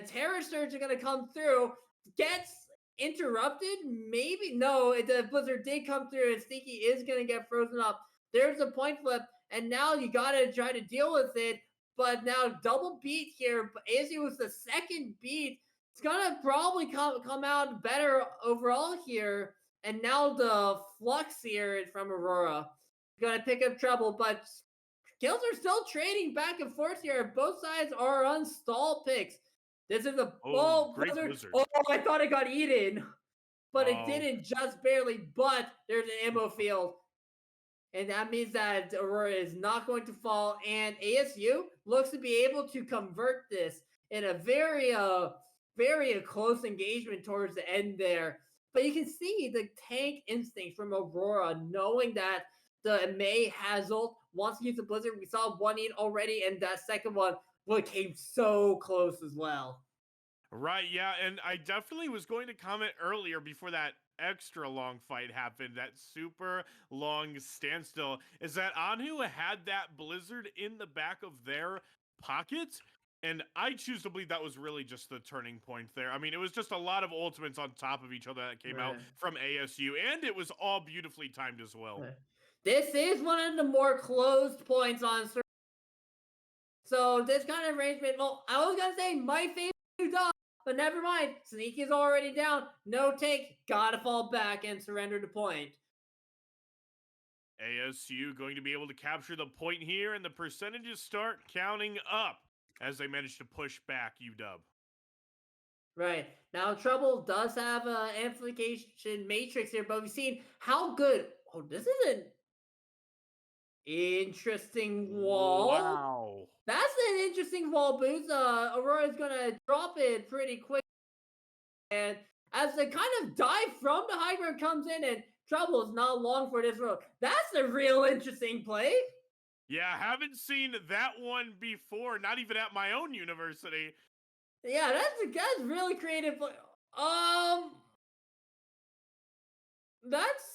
Terror Surge are gonna come through. Gets interrupted? Maybe. No, the Blizzard did come through, and Sneaky is going to get frozen up. There's a point flip, and now you got to try to deal with it. But now double beat here. ASU was the second beat. It's going to probably come out better overall here. And now the flux here from Aurora going to pick up trouble, but kills are still trading back and forth here. Both sides are on stall picks. This is a Great Blizzard. Blizzard. Oh, I thought it got eaten, but it Oh. didn't, just barely. But there's an ammo field, and that means that Aurora is not going to fall. And ASU looks to be able to convert this in a very close engagement towards the end there. But you can see the tank instinct from Aurora, knowing that the May has ult, wants to use the Blizzard. We saw one eat already, and that second one came so close as well. Right, yeah, and I definitely was going to comment earlier before that extra long fight happened, that super long standstill, is that Anhu had that Blizzard in the back of their pocket, and I choose to believe that was really just the turning point there. I mean, it was just a lot of ultimates on top of each other that came out from ASU, and it was all beautifully timed as well. This is one of the more closed points on. So this kind of arrangement, well, I was going to say my favorite UW, but never mind. Sneaky's already down. No take. Gotta fall back and surrender the point. ASU going to be able to capture the point here, and the percentages start counting up as they manage to push back UW. Right. Now, Trouble does have an amplification matrix here, but we've seen how good. Oh, this is an interesting wall. Wow. That's an interesting wall boost. Aurora's going to drop it pretty quick. And as the kind of dive from the high ground comes in, and Trouble is not long for this road. That's a real interesting play. Yeah, haven't seen that one before, not even at my own university. Yeah, that's really creative. That's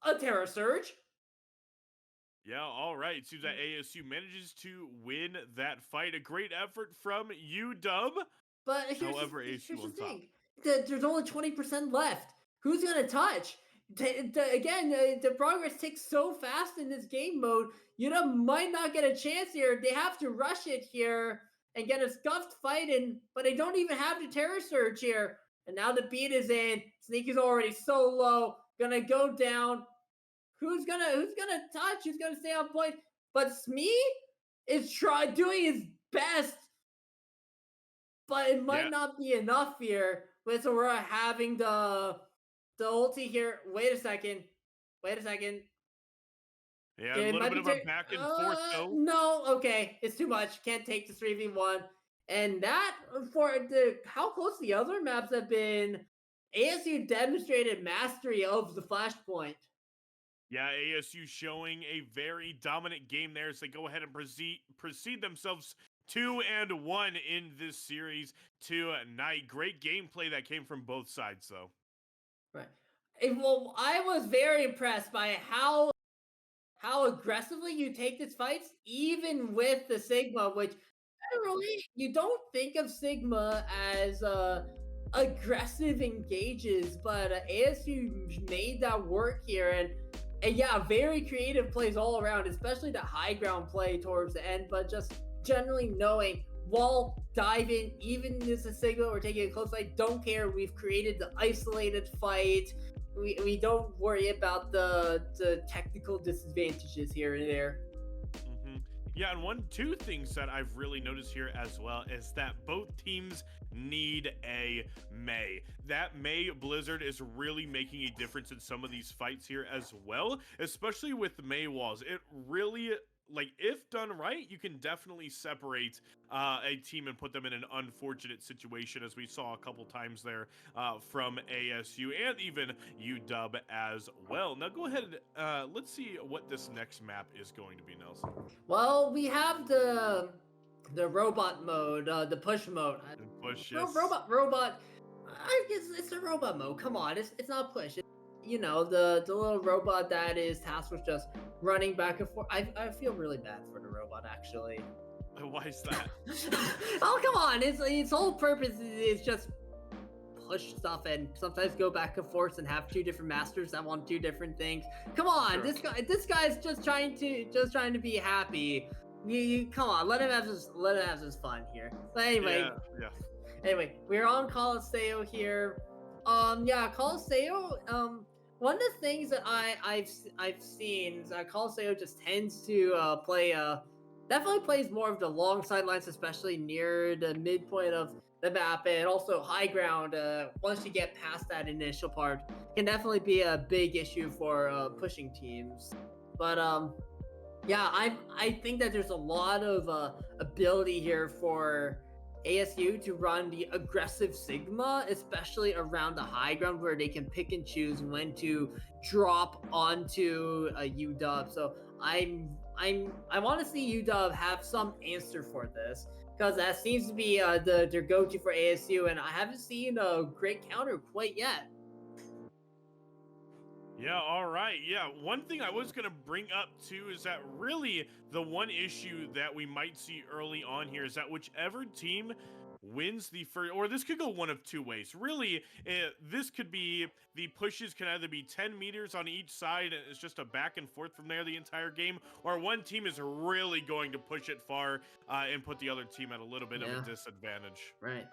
a Terror Surge. Yeah, all right. Seems that ASU manages to win that fight. A great effort from UW. But however, ASU on top. There's only 20% left. Who's gonna touch? The progress takes so fast in this game mode. UW might not get a chance here. They have to rush it here and get a scuffed fight in, but they don't even have the Terror Surge here. And now the beat is in. Sneak is already so low. Gonna go down. Who's gonna touch? Who's gonna stay on point? But Smee is doing his best, but it might not be enough here. With Aurora having the ulti here. Wait a second. Yeah, a little bit of a back and forth though. No, okay, it's too much. Can't take the 3v1. And that for how close the other maps have been. ASU demonstrated mastery of the flashpoint. Yeah, ASU showing a very dominant game there as they go ahead and proceed themselves 2-1 in this series tonight. Great gameplay that came from both sides, though. Right. Well, I was very impressed by how aggressively you take these fights, even with the Sigma, which generally you don't think of Sigma as aggressive engages, but ASU made that work here, and yeah, very creative plays all around, especially the high ground play towards the end, but just generally knowing wall, dive in, even this is Sigma, we're taking a close fight, don't care, we've created the isolated fight, we don't worry about the technical disadvantages here and there. Yeah, and two things that I've really noticed here as well is that both teams need a May. That May Blizzard is really making a difference in some of these fights here as well, especially with the May walls. It really, like, if done right, you can definitely separate a team and put them in an unfortunate situation, as we saw a couple times there from ASU and even UW as well. Now go ahead and let's see what this next map is going to be, Nelson. Well, we have the robot mode, the push mode. Push, yes. Robot. I guess it's a robot mode. Come on, it's not push. It's, the little robot that is tasked with just running back and forth. I feel really bad for the robot, actually. Why is that? Oh, come on! Its whole purpose is just push stuff and sometimes go back and forth and have two different masters that want two different things. Come on, Sure. this guy's just trying to be happy. Come on, let him have his fun here. But Yeah, yeah. anyway, we're on Colosseo here. Yeah, Colosseo. One of the things that I've seen is that Colosseo just tends to play definitely plays more of the long sidelines, especially near the midpoint of the map, and also high ground. Once you get past that initial part, can definitely be a big issue for pushing teams. But yeah, I think that there's a lot of ability here for ASU to run the aggressive Sigma, especially around the high ground where they can pick and choose when to drop onto a UW. So I want to see UW have some answer for this because that seems to be their go-to for ASU, and I haven't seen a great counter quite yet. Yeah, all right. Yeah, one thing I was going to bring up too is that really the one issue that we might see early on here is that whichever team wins the first, or this could go one of two ways. Really, this could be the pushes can either be 10 meters on each side, and it's just a back and forth from there the entire game, or one team is really going to push it far and put the other team at a little bit of a disadvantage. Right.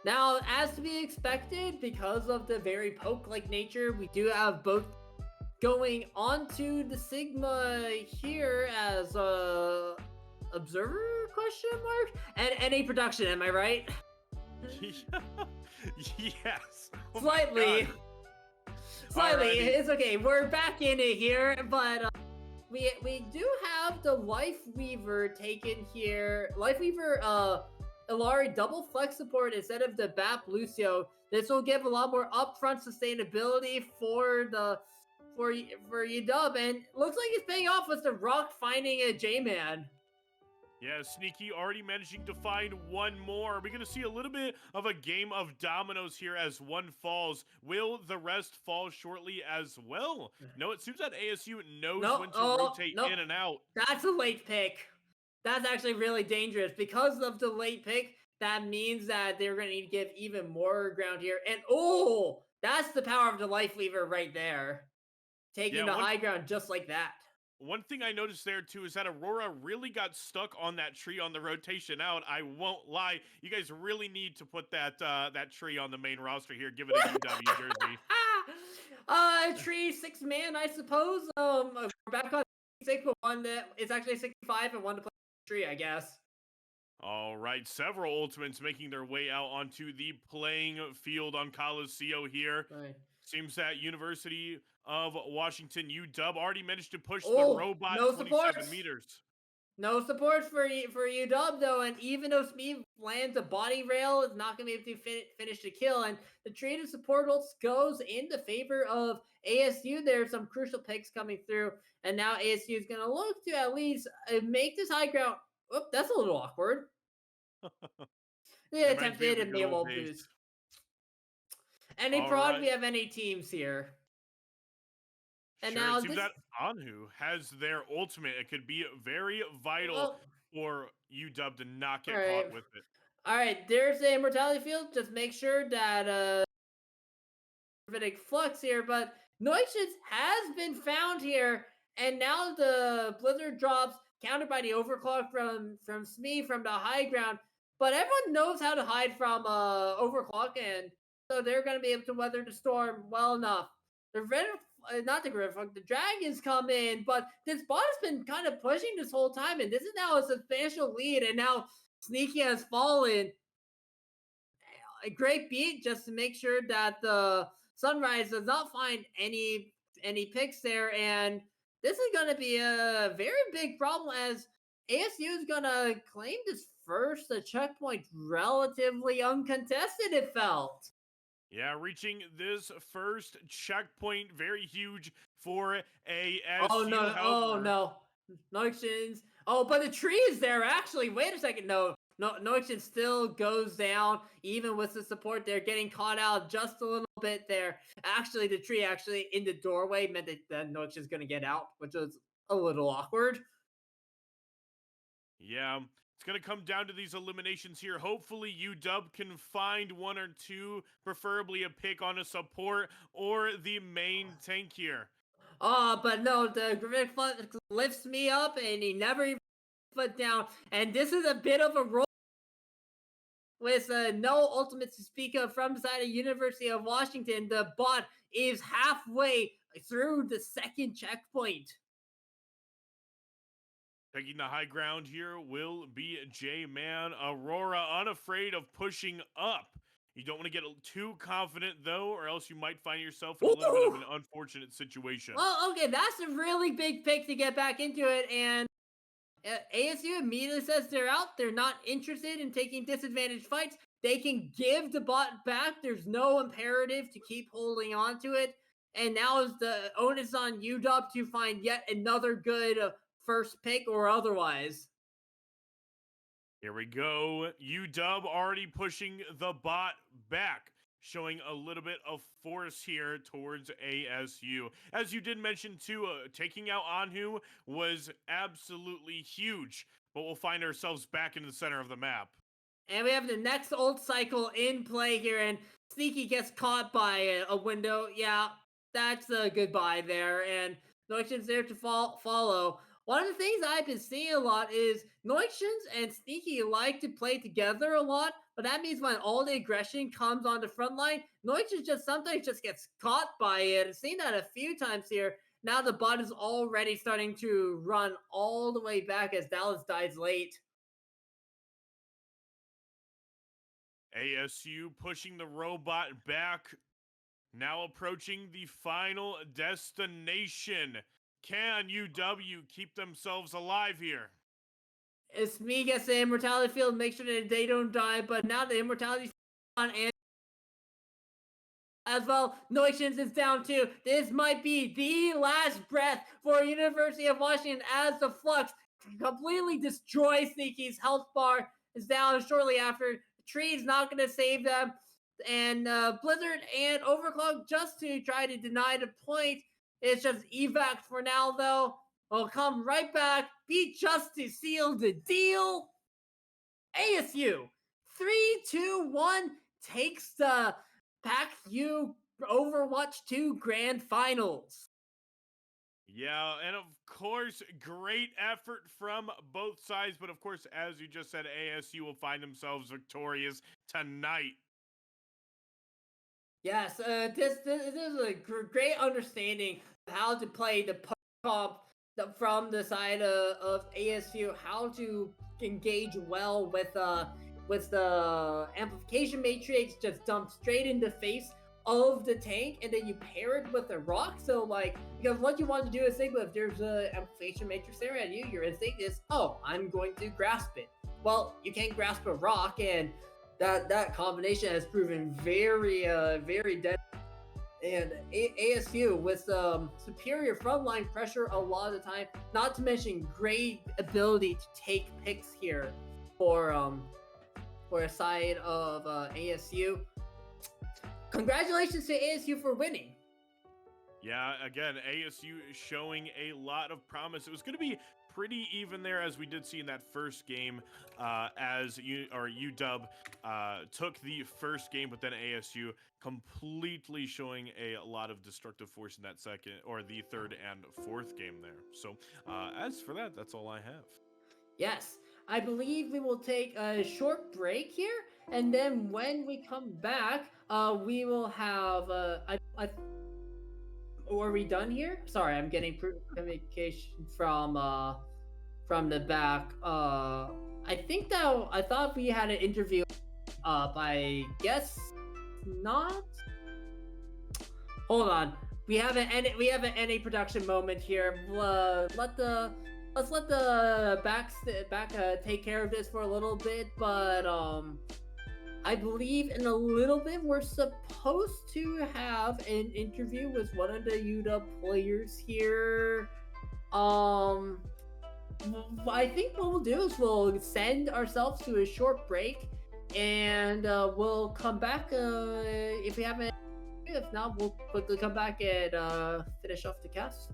Now, as to be expected, because of the very poke-like nature, we do have both going onto the Sigma here as a observer question mark and NA production. Am I right? Yes. Oh Slightly. Slightly. Alrighty. It's okay. We're back in it here, but we do have the Life Weaver taken here. Life Weaver Ilari double flex support instead of the BAP Lucio. This will give a lot more upfront sustainability for UW, and looks like it's paying off with the Rock finding a J-Man. Yeah, Sneaky already managing to find one more. We're going to see a little bit of a game of dominoes here as one falls. Will the rest fall shortly as well? No, it seems that ASU knows when to rotate in and out. That's a late pick. That's actually really dangerous. Because of the late pick, that means that they're going to need to give even more ground here. And oh, that's the power of the Life Weaver right there. Taking the high ground just like that. One thing I noticed there too is that Aurora really got stuck on that tree on the rotation out. I won't lie, you guys really need to put that that tree on the main roster here. Give it a UW jersey. Tree 6-man, I suppose. We're back on 6, but one that it's actually 65 and one to play tree, I guess. All right, several ultimates making their way out onto the playing field on Colosseo here. Right. Seems that University of Washington UW already managed to push the robot 27 meters. No support for UW though, and even though Speed lands a body rail, it's not going to be able to finish the kill. And the trade of support ults goes in the favor of ASU. There are some crucial picks coming through, and now ASU is going to look to at least make this high ground. Oh, that's a little awkward. They attempted a mid-wall boost. Any prod, we have any teams here. And now it seems that Anhu has their ultimate. It could be very vital for UW to not get caught with it. All right, there's the immortality field. Just make sure that flux here, but Noises has been found here, and now the Blizzard drops countered by the overclock from Smee from the high ground. But everyone knows how to hide from overclock, and so they're going to be able to weather the storm well enough. The dragons come in, but this bot has been kind of pushing this whole time, and this is now a substantial lead, and now Sneaky has fallen. A great beat just to make sure that the Sunrise does not find any picks there, and this is going to be a very big problem as ASU is going to claim this first checkpoint relatively uncontested, it felt. Yeah, reaching this first checkpoint, very huge for ASU. Oh no! Oh no! Noxians. Oh, but the tree is there actually. Wait a second. No, Noxian still goes down even with the support. They're getting caught out just a little bit there. Actually, the tree actually in the doorway meant that Noxian's gonna get out, which was a little awkward. Yeah. It's going to come down to these eliminations here. Hopefully, UW can find one or two, preferably a pick on a support or the main tank here. Oh, but no, the Griffin lifts me up and he never even put down. And this is a bit of a roll with no ultimates to speak of from the side of University of Washington. The bot is halfway through the second checkpoint. Taking the high ground here will be J-Man. Aurora unafraid of pushing up. You don't want to get too confident, though, or else you might find yourself in a little bit of an unfortunate situation. Well, okay, that's a really big pick to get back into it, and ASU immediately says they're out. They're not interested in taking disadvantaged fights. They can give the bot back. There's no imperative to keep holding on to it. And now is the onus on UW to find yet another good first pick or otherwise. Here we go. UW already pushing the bot back, showing a little bit of force here towards ASU. As you did mention too, taking out Anhu was absolutely huge, but we'll find ourselves back in the center of the map. And we have the next ult cycle in play here, and Sneaky gets caught by a window. Yeah, that's a goodbye there, and Noiction's there to follow. One of the things I've been seeing a lot is Noitions and Sneaky like to play together a lot, but that means when all the aggression comes on the front line, Noitions just sometimes just gets caught by it. I've seen that a few times here. Now the bot is already starting to run all the way back as Dallas dies late. ASU pushing the robot back, now approaching the final destination. Can UW keep themselves alive here? Smee gets the immortality field, make sure that they don't die, but now the immortality on and as well, Noictions is down too. This might be the last breath for University of Washington as the Flux completely destroys Sneaky's health bar is down shortly after. Tree's not going to save them. And Blizzard and Overclock just to try to deny the point. It's just evac for now, though. We'll come right back. Be just to seal the deal. ASU 3-2-1 takes the Pac-U Overwatch 2 Grand Finals. Yeah, and of course, great effort from both sides. But of course, as you just said, ASU will find themselves victorious tonight. Yes, this is a great understanding of how to play the comp from the side of ASU, how to engage well with the amplification matrix, just dump straight in the face of the tank, and then you pair it with a rock. So like, because what you want to do is think, if there's a amplification matrix there at you, your instinct is, oh, I'm going to grasp it. Well, you can't grasp a rock, and that combination has proven very deadly. And ASU with superior frontline pressure a lot of the time, not to mention great ability to take picks here for a side of ASU. Congratulations to ASU for winning. Yeah, again, ASU showing a lot of promise. It was going to be pretty even there, as we did see in that first game, as UW took the first game, but then ASU completely showing a lot of destructive force in that second, or the third and fourth game there. So as for that, that's all I have. Yes, I believe we will take a short break here, and then when we come back, we will have are we done here? Sorry, I'm getting communication from the back. I think that I thought we had an interview up. I guess not. Hold on. We have an NA production moment here. Let's let the back take care of this for a little bit, but I believe in a little bit we're supposed to have an interview with one of the UW players here. I think what we'll do is we'll send ourselves to a short break, and we'll come back if we haven't. If not, we'll quickly come back and finish off the cast.